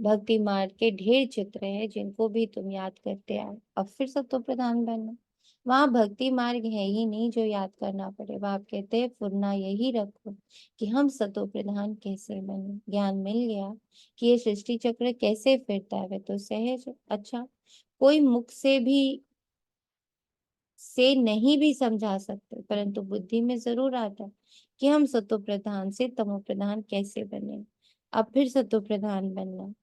भक्ति मार्ग के ढेर चित्र है जिनको भी तुम याद करते आए, अब फिर सतो प्रधान बनना। वहां भक्ति मार्ग है ही नहीं जो याद करना पड़े। बाप कहते हैं फुरना यही रखो कि हम सतो प्रधान कैसे बने। ज्ञान मिल गया कि ये सृष्टि चक्र कैसे फिरता है, वे तो सहज है। अच्छा, कोई मुख से नहीं भी समझा सकते, परंतु बुद्धि में जरूर आता है कि हम सतो प्रधान से तमो प्रधान कैसे बने। अब फिर सतो प्रधान बनना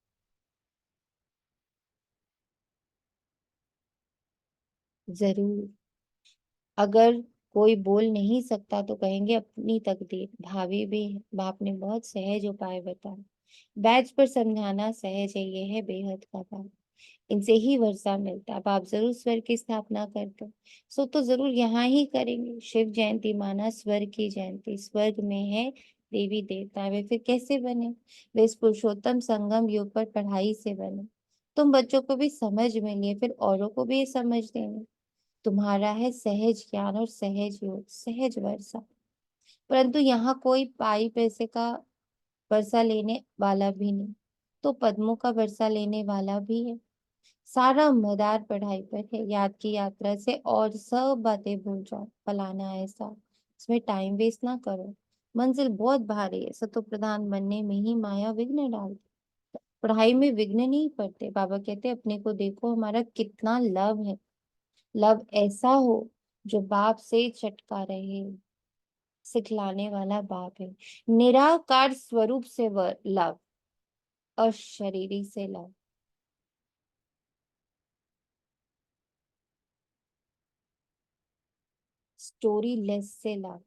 जरूर। अगर कोई बोल नहीं सकता तो कहेंगे अपनी तकदीर, भावी भी है। बाप ने बहुत सहज उपाय बताए। बैच पर समझाना सहज है, ये है बेहद का बात। इनसे ही वर्षा मिलता है। अब आप जरूर स्वर्ग की स्थापना करते हो, सो तो जरूर यहाँ ही करेंगे। शिव जयंती माना स्वर्ग की जयंती, स्वर्ग में है देवी देवता, वे फिर कैसे बने? वे इस पुरुषोत्तम संगम युग पर पढ़ाई से बने। तुम बच्चों को भी समझ मिली है, फिर औरों को भी ये समझ देंगे। तुम्हारा है सहज ज्ञान और सहज योग, सहज वर्षा। परंतु यहाँ कोई पाई पैसे का वर्षा लेने वाला भी नहीं, तो पद्मों का वर्षा लेने वाला भी है। सारा मदार पढ़ाई पर है। याद की यात्रा से और सब बातें भूल जाओ। फलाना ऐसा, इसमें टाइम वेस्ट ना करो। मंजिल बहुत भारी है, सतो प्रधान बनने में ही माया विघ्न डालती। पढ़ाई में विघ्न नहीं पड़ते। बाबा कहते अपने को देखो हमारा कितना लव है। लव ऐसा हो जो बाप से चटका रहे, सिखलाने वाला बाप है। निराकार स्वरूप से वह लव, अशरीरी से लव, स्टोरी लेस से लव।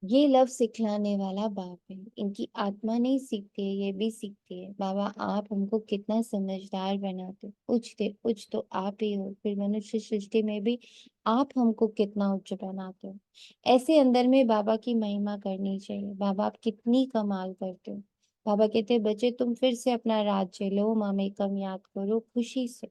ये लव सिखलाने वाला बाप है। इनकी आत्मा नहीं सीखती है, ये भी सीखती है। बाबा आप हमको कितना समझदार बनाते हो। उच्च तो आप ही हो, फिर मनुष्य सृष्टि में भी आप हमको कितना उच्च बनाते हो। ऐसे अंदर में बाबा की महिमा करनी चाहिए। बाबा आप कितनी कमाल करते हो। बाबा कहते बच्चे तुम फिर से अपना राज्य लो, मामेकम याद करो खुशी से।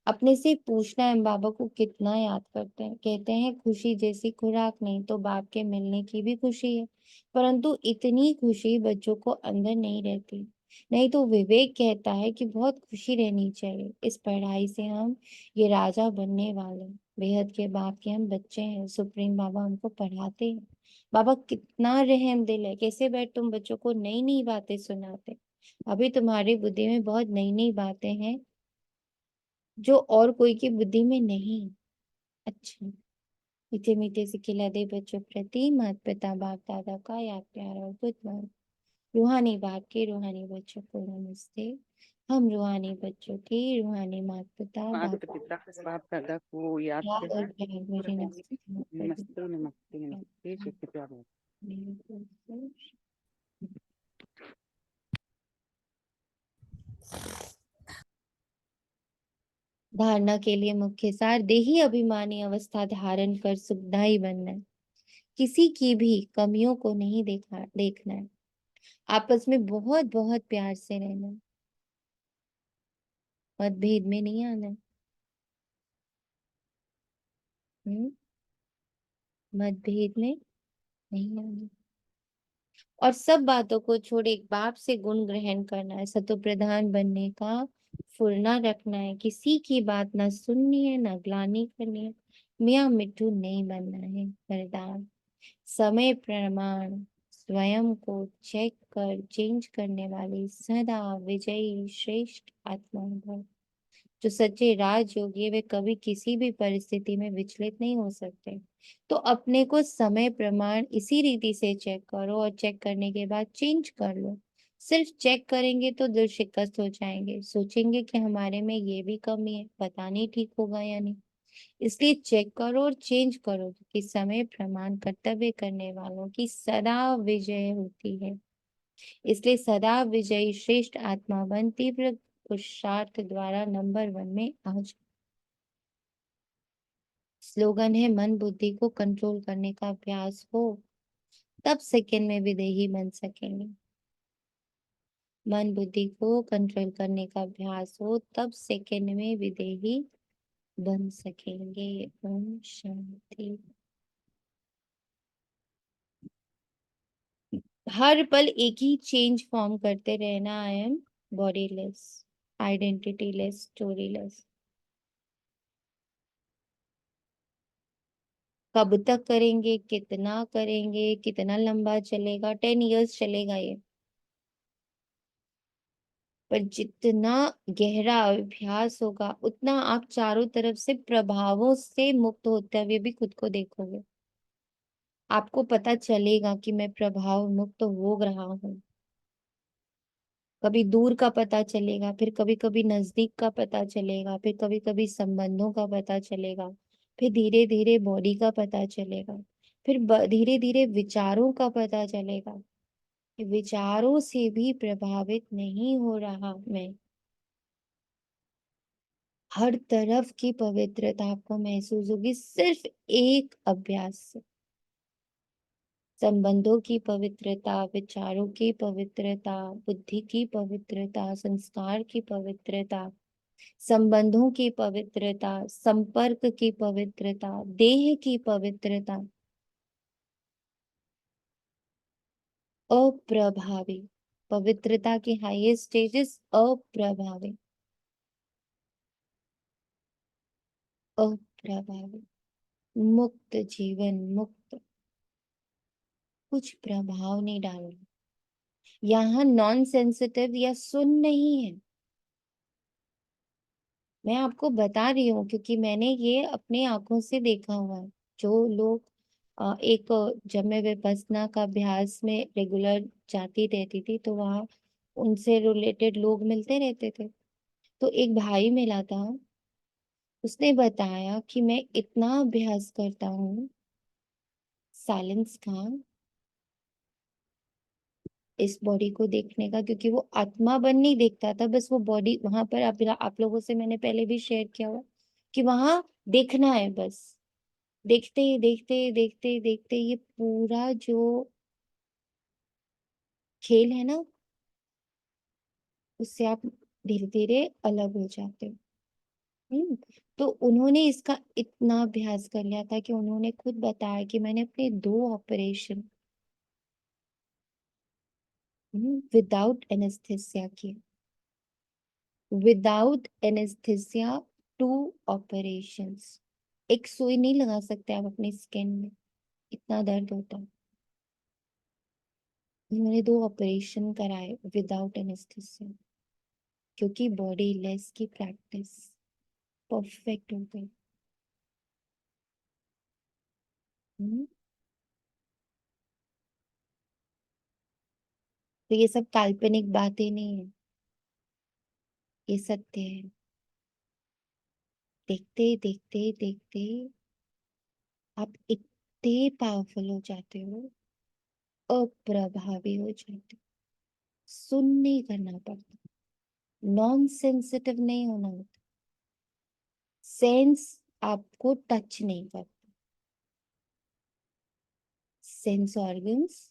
अपने से पूछना है बाबा को कितना याद करते हैं। कहते हैं खुशी जैसी खुराक नहीं तो बाप के मिलने की भी खुशी है, परंतु इतनी खुशी बच्चों को अंदर नहीं रहती। नहीं तो विवेक कहता है कि बहुत खुशी रहनी चाहिए। इस पढ़ाई से हम ये राजा बनने वाले हैं। बेहद के बाप के हम बच्चे हैं। सुप्रीम बाबा हमको पढ़ाते हैं। बाबा कितना रहम दिल है, कैसे बैठ तुम बच्चों को नई नई बातें सुनाते। अभी तुम्हारी बुद्धि में बहुत नई नई बातें हैं जो और कोई की बुद्धि में नहीं। अच्छा, मीठे मीठे से खिला दे बच्चों प्रति माता पिता बाप दादा का याद प्यार और गुड। रूहानी बाप के रूहानी बच्चों को नमस्ते। हम रूहानी बच्चों की रूहानी माता पिता बाप माता पिता बाप दादा को याद और करना। प्यार भरी नमस्ते नमस्ते नमस्ते नमस्ते शुक्रिया। धारणा के लिए मुख्य सार, देही अभिमानी अवस्था धारण कर सुखदायी बनना है। किसी की भी कमियों को नहीं देखना है। आपस में बहुत बहुत प्यार से रहना है। मतभेद में नहीं आना है। मतभेद में नहीं आना है। और सब बातों को छोड़ एक बाप से गुण ग्रहण करना है। सतो प्रधान बनने का फुरना रखना है। किसी की बात ना सुननी है ना ग्लानि करनी है। मियाँ मिट्ठू नहीं बनना है। वरदान, समय प्रमाण स्वयं को चेक कर चेंज करने वाली सदा विजयी श्रेष्ठ आत्मा भव। जो सच्चे राजयोगी है वे कभी किसी भी परिस्थिति में विचलित नहीं हो सकते। तो अपने को समय प्रमाण इसी रीति से चेक करो और चेक करने के बाद चेंज कर लो। सिर्फ चेक करेंगे तो दिल शिकस्त हो जाएंगे, सोचेंगे कि हमारे में ये भी कमी है, पता नहीं ठीक होगा या नहीं। इसलिए चेक करो और चेंज करो, क्योंकि समय प्रमाण कर्तव्य करने वालों की सदा विजय होती है। इसलिए सदा विजयी श्रेष्ठ आत्मा बन तीव्र पुरुषार्थ द्वारा नंबर 1 में आ जाओ। स्लोगन है, मन बुद्धि को कंट्रोल करने का अभ्यास हो तब सेकंड में विदेही बन सकेंगे। मन बुद्धि को कंट्रोल करने का अभ्यास हो तब सेकंड में विदेही बन सकेंगे। ओम शांति। हर पल एक ही चेंज फॉर्म करते रहना। I am bodiless, identity less, story less. कब तक करेंगे, कितना करेंगे, कितना लंबा चलेगा, 10 इयर्स चलेगा ये। पर जितना गहरा अभ्यास होगा उतना आप चारों तरफ से प्रभावों से मुक्त होते हुए भी खुद को देखोगे। आपको पता चलेगा कि मैं प्रभाव मुक्त हो रहा हूँ। कभी दूर का पता चलेगा, फिर कभी कभी नजदीक का पता चलेगा, फिर कभी कभी संबंधों का पता चलेगा, फिर धीरे धीरे बॉडी का पता चलेगा, फिर धीरे धीरे विचारों का पता चलेगा। विचारों से भी प्रभावित नहीं हो रहा मैं। हर तरफ की पवित्रता आपको महसूस होगी सिर्फ एक अभ्यास से। संबंधों की पवित्रता, विचारों की पवित्रता, बुद्धि की पवित्रता, संस्कार की पवित्रता, संबंधों की पवित्रता, संपर्क की पवित्रता, देह की पवित्रता, अप्रभावी। पवित्रता की हाईएस्ट स्टेजेस अप्रभावी, अप्रभावी, मुक्त जीवन, मुक्त, कुछ प्रभाव नहीं डालना। यहाँ नॉन सेंसिटिव या सुन नहीं है। मैं आपको बता रही हूँ क्योंकि मैंने ये अपने आंखों से देखा हुआ है। जो लोग जब मैं विपश्यना का अभ्यास में रेगुलर जाती रहती थी तो वहाँ उनसे रिलेटेड लोग मिलते रहते थे। तो एक भाई मिला था, उसने बताया कि मैं इतना अभ्यास करता हूँ साइलेंस का, इस बॉडी को देखने का, क्योंकि वो आत्मा बन नहीं देखता था, बस वो बॉडी वहां पर आप लोगों से मैंने पहले भी शेयर किया हुआ कि वहां देखना है बस। देखते देखते देखते देखते ये पूरा जो खेल है ना, उससे आप धीरे धीरे अलग हो जाते हो। तो उन्होंने इसका इतना अभ्यास कर लिया था कि उन्होंने खुद बताया कि मैंने अपने 2 ऑपरेशन विदाउट एनेस्थेसिया किए। Without anaesthesia 2 operations. एक सुई नहीं लगा सकते आप अपनी स्किन में, इतना दर्द होता है। उन्होंने 2 ऑपरेशन कराए विदाउट एनेस्थीसिया, क्योंकि बॉडी लेस की प्रैक्टिस परफेक्ट हो गई। हम्म? तो ये सब काल्पनिक बातें नहीं है, ये सत्य है। देखते देखते देखते आप इतने पावरफुल हो जाते हो, अप्रभावी हो जाते हो, सुन नहीं करना पड़ता, नॉन सेंसिटिव नहीं होना होता, सेंस आपको टच नहीं करता, सेंस ऑर्गन्स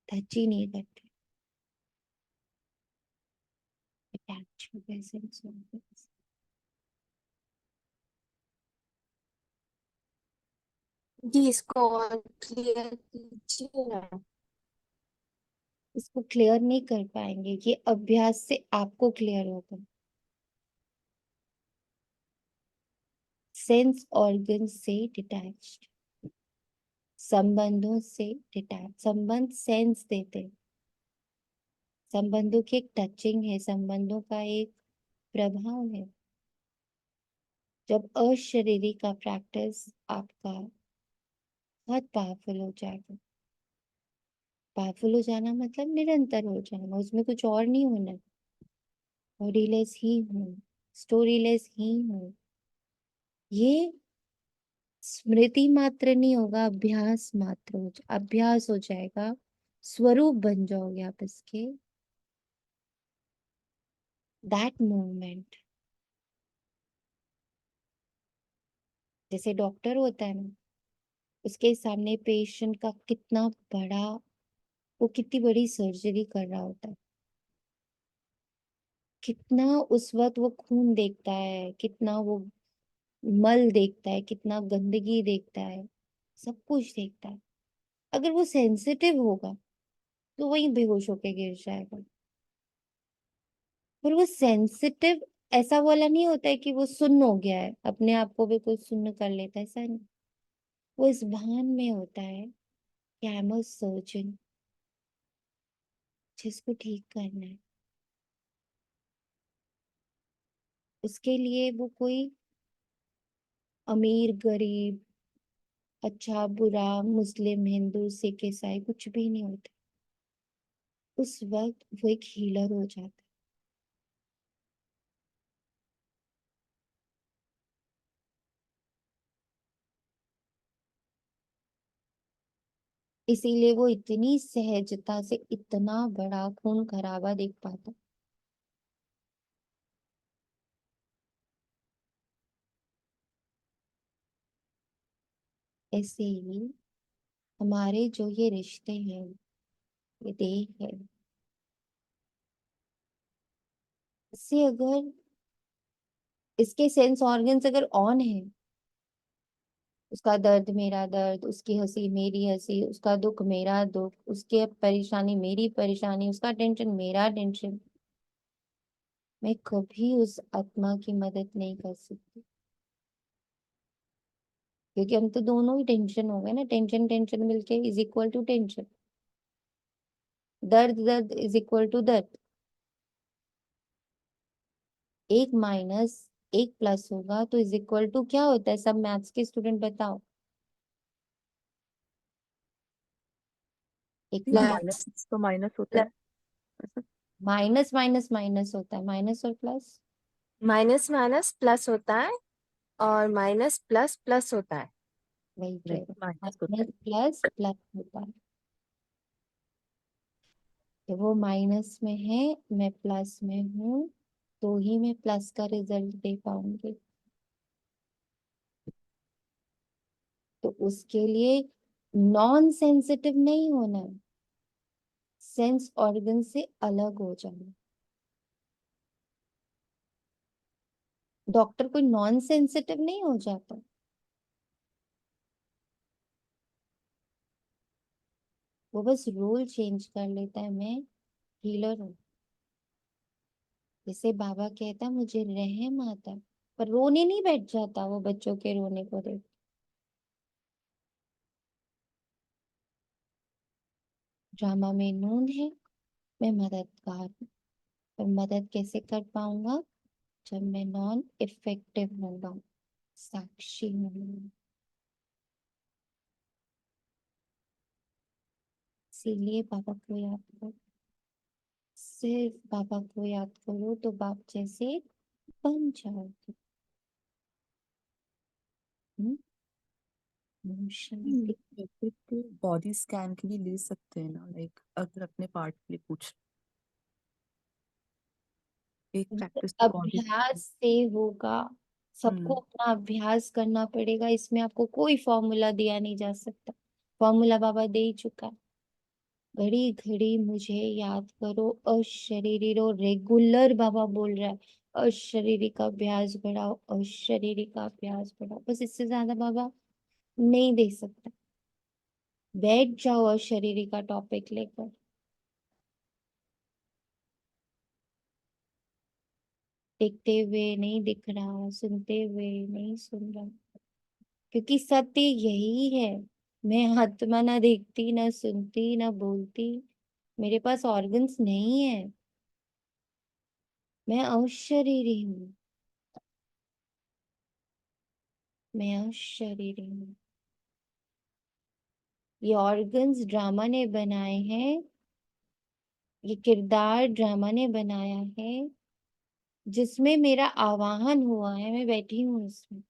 टच ही नहीं करते, अटैच हो गए सेंस ऑर्गन्स। जी, इसको और क्लियर कीजिए ना। इसको क्लियर नहीं कर पाएंगे, ये अभ्यास से आपको क्लियर होगा। सेंस ऑर्गन से डिटैच्ड, संबंधों से डिटैच। संबंध सेंस देते हैं, संबंधों की एक टचिंग है, संबंधों का एक प्रभाव है। जब अशरीरी का प्रैक्टिस आपका बहुत पावरफुल हो जाएगा, पावरफुल हो जाना मतलब निरंतर हो जाना, उसमें कुछ और नहीं होना, बॉडीलेस ही हूँ, स्टोरीलेस ही हूँ। ये स्मृति मात्र नहीं होगा, अभ्यास मात्र अभ्यास हो जाएगा, स्वरूप बन जाओगे आप इसके। दैट मोमेंट, जैसे डॉक्टर होता है ना, उसके सामने पेशेंट का कितना बड़ा, वो कितनी बड़ी सर्जरी कर रहा होता है, कितना उस वक्त वो खून देखता है, कितना वो मल देखता है, कितना गंदगी देखता है, सब कुछ देखता है। अगर वो सेंसिटिव होगा तो वही बेहोश होके गिर जाएगा। पर वो सेंसिटिव ऐसा वाला नहीं होता है कि वो सुन्न हो गया है, अपने आप को भी कोई सुन्न कर लेता है, ऐसा नहीं। वो इस भान में होता है कि आई एम अ सर्जन, जिसको ठीक करना है। उसके लिए वो कोई अमीर गरीब, अच्छा बुरा, मुस्लिम हिंदू सिख ईसाई कुछ भी नहीं होता। उस वक्त वो एक हीलर हो जाता है। इसीलिए वो इतनी सहजता से इतना बड़ा खून खराबा देख पाता। ऐसे ही हमारे जो ये रिश्ते हैं, ये देह है, इससे अगर इसके सेंस ऑर्गन्स अगर ऑन है, उसका दर्द मेरा दर्द, उसकी हंसी मेरी हंसी, उसका दुख मेरा दुख, उसके परेशानी मेरी परेशानी, उसका टेंशन मेरा टेंशन, मैं कभी उस आत्मा की मदद नहीं कर सकती, क्योंकि हम तो दोनों ही टेंशन हो गए ना। टेंशन टेंशन मिलके इज इक्वल टू टेंशन, दर्द दर्द इज इक्वल टू दर्द। एक माइनस एक प्लस होगा तो इज इक्वल टू क्या होता है? सब मैथ्स के स्टूडेंट बताओ। एक तो प्लस, माइनस होता है ऐसा? माइनस माइनस माइनस होता है, माइनस और प्लस। माइनस माइनस प्लस होता है और माइनस प्लस प्लस होता है। वही कह नहीं, रहे, माइनस होता माइनस प्लस प्लस होता है। तो वो माइनस में है, मैं प्लस में हूँ, तो ही मैं प्लस का रिजल्ट दे पाऊंगी। तो उसके लिए नॉन सेंसिटिव नहीं होना है, सेंस ऑर्गन से अलग हो जाना। डॉक्टर कोई नॉन सेंसिटिव नहीं हो जाता, वो बस रोल चेंज कर लेता है, मैं हीलर हूँ। जैसे बाबा कहता मुझे रहम आता, पर रोने नहीं बैठ जाता वो बच्चों के रोने को देख। ड्रामा में नून है, मैं मददगार हूँ। और मदद कैसे कर पाऊंगा? जब मैं नॉन इफेक्टिव होगा, साक्षी होगा। इसीलिए बाबा को याद करो, सिर्फ बाबा को याद करो तो बाप जैसे बन जाओगे। शांति। बॉडी स्कैन के लिए ले सकते हैं ना, लाइक अगर अपने पार्ट के लिए पूछ, एक प्रैक्टिस तो बॉडी। अभ्यास से होगा, सबको अपना अभ्यास करना पड़ेगा। इसमें आपको कोई फॉर्मूला दिया नहीं जा सकता, फॉर्मूला बाबा दे ही चुका है। घड़ी घड़ी मुझे याद करो, अशरीरी रो, रेगुलर बाबा बोल रहा है। अशरीरी का अभ्यास बढ़ाओ, अशरीरी का अभ्यास बढ़ाओ, बस इससे ज्यादा बाबा नहीं दे सकता। बैठ जाओ अशरीरी का टॉपिक लेकर। दिखते हुए नहीं दिख रहा, सुनते हुए नहीं सुन रहा, क्योंकि सत्य यही है। मैं आत्मा ना देखती, ना सुनती, ना बोलती, मेरे पास ऑर्गन्स नहीं है, मैं अशरीरी हूँ, मैं अशरीरी हूँ। ये ऑर्गन्स ड्रामा ने बनाए हैं, ये किरदार ड्रामा ने बनाया है, जिसमें मेरा आवाहन हुआ है, मैं बैठी हूँ इसमें।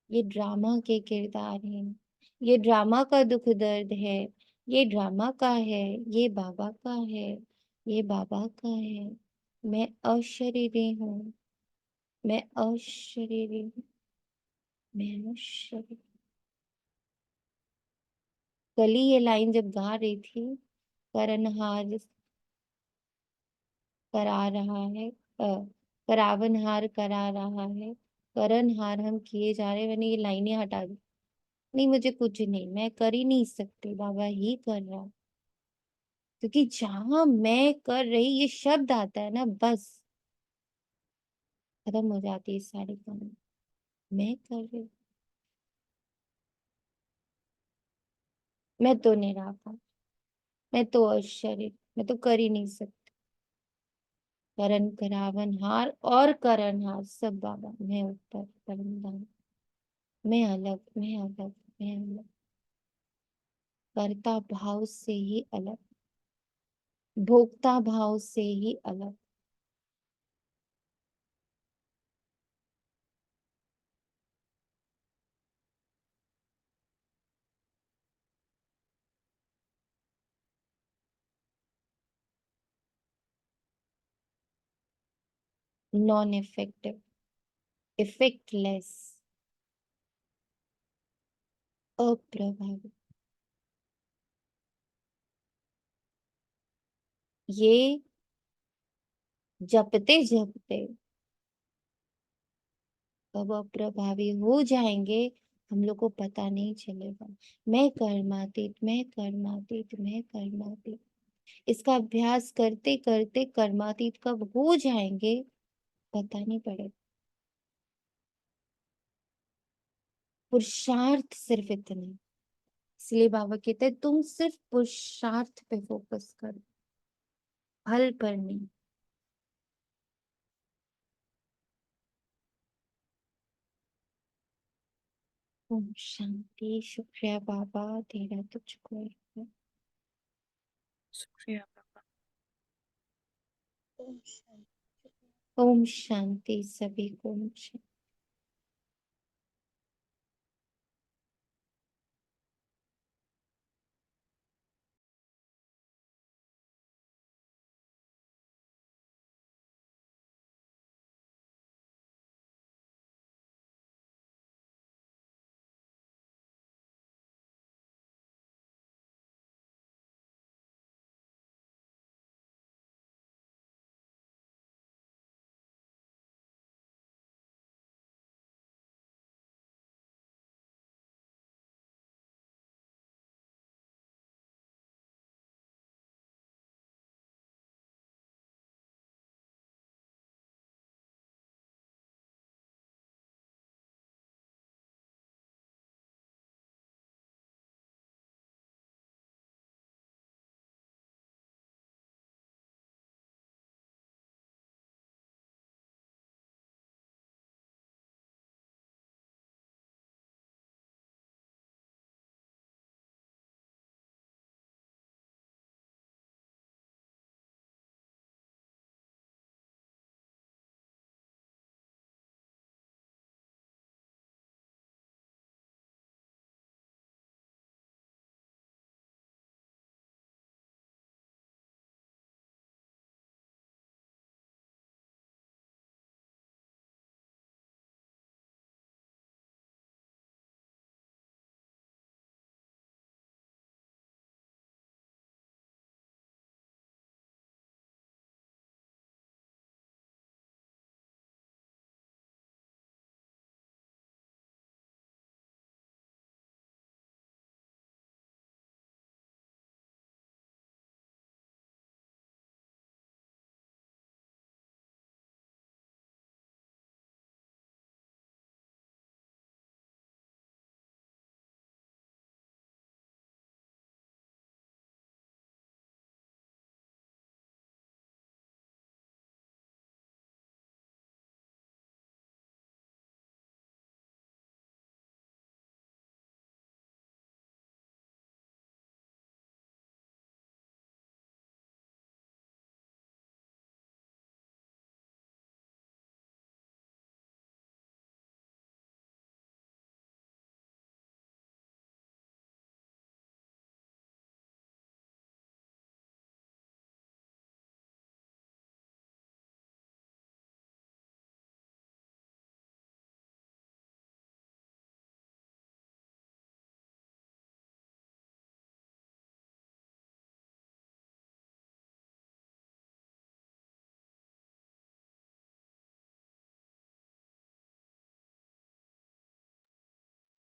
ये ड्रामा के किरदार हैं, ये ड्रामा का दुख दर्द है, ये ड्रामा का है, ये बाबा का है, ये बाबा का है। मैं अशरीरी हूँ, मैं अशरीरी हूँ, मैं अशरीरी। कल ही ये लाइन जब गा रही थी, करनहार करा रहा है, करावनहार करा रहा है, करनहार हम किए जा रहे हैं, मैंने ये लाइनें हटा दी। नहीं, मुझे कुछ नहीं, मैं कर ही नहीं सकती, बाबा ही कर रहा है। क्योंकि जहां मैं कर रही ये शब्द आता है ना, बस खत्म हो जाती है सारी कहानी। मैं कर रही हूँ, मैं तो निराकार, मैं तो अशरीर, मैं तो कर ही नहीं सकती। करण करावन हार और करणहार सब बाबा, मैं ऊपर परमधाम, मैं अलग, मैं अलग, मैं अलग, कर्ता भाव से ही अलग, भोक्ता भाव से ही अलग। नॉन इफेक्टिव, इफेक्टलेस, अप्रभावित। ये जपते जपते कब अप्रभावी हो जाएंगे, हम लोग को पता नहीं चलेगा। मैं कर्मातीत, मैं कर्मातीत, मैं कर्मातीत। इसका अभ्यास करते करते कर्मातीत कब हो जाएंगे पता नहीं पड़ेगा। पुरुषार्थ सिर्फ इतना, इसलिए बाबा कहते हैं तुम सिर्फ पुरुषार्थ पे फोकस करो, फल पर नहीं। ओम शांति। शुक्रिया बाबा, तेरा तुझको है। शुक्रिया बाबा। ओम शांति सभी को। ओम शांति।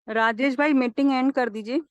राजेश भाई मीटिंग एंड कर दीजिए।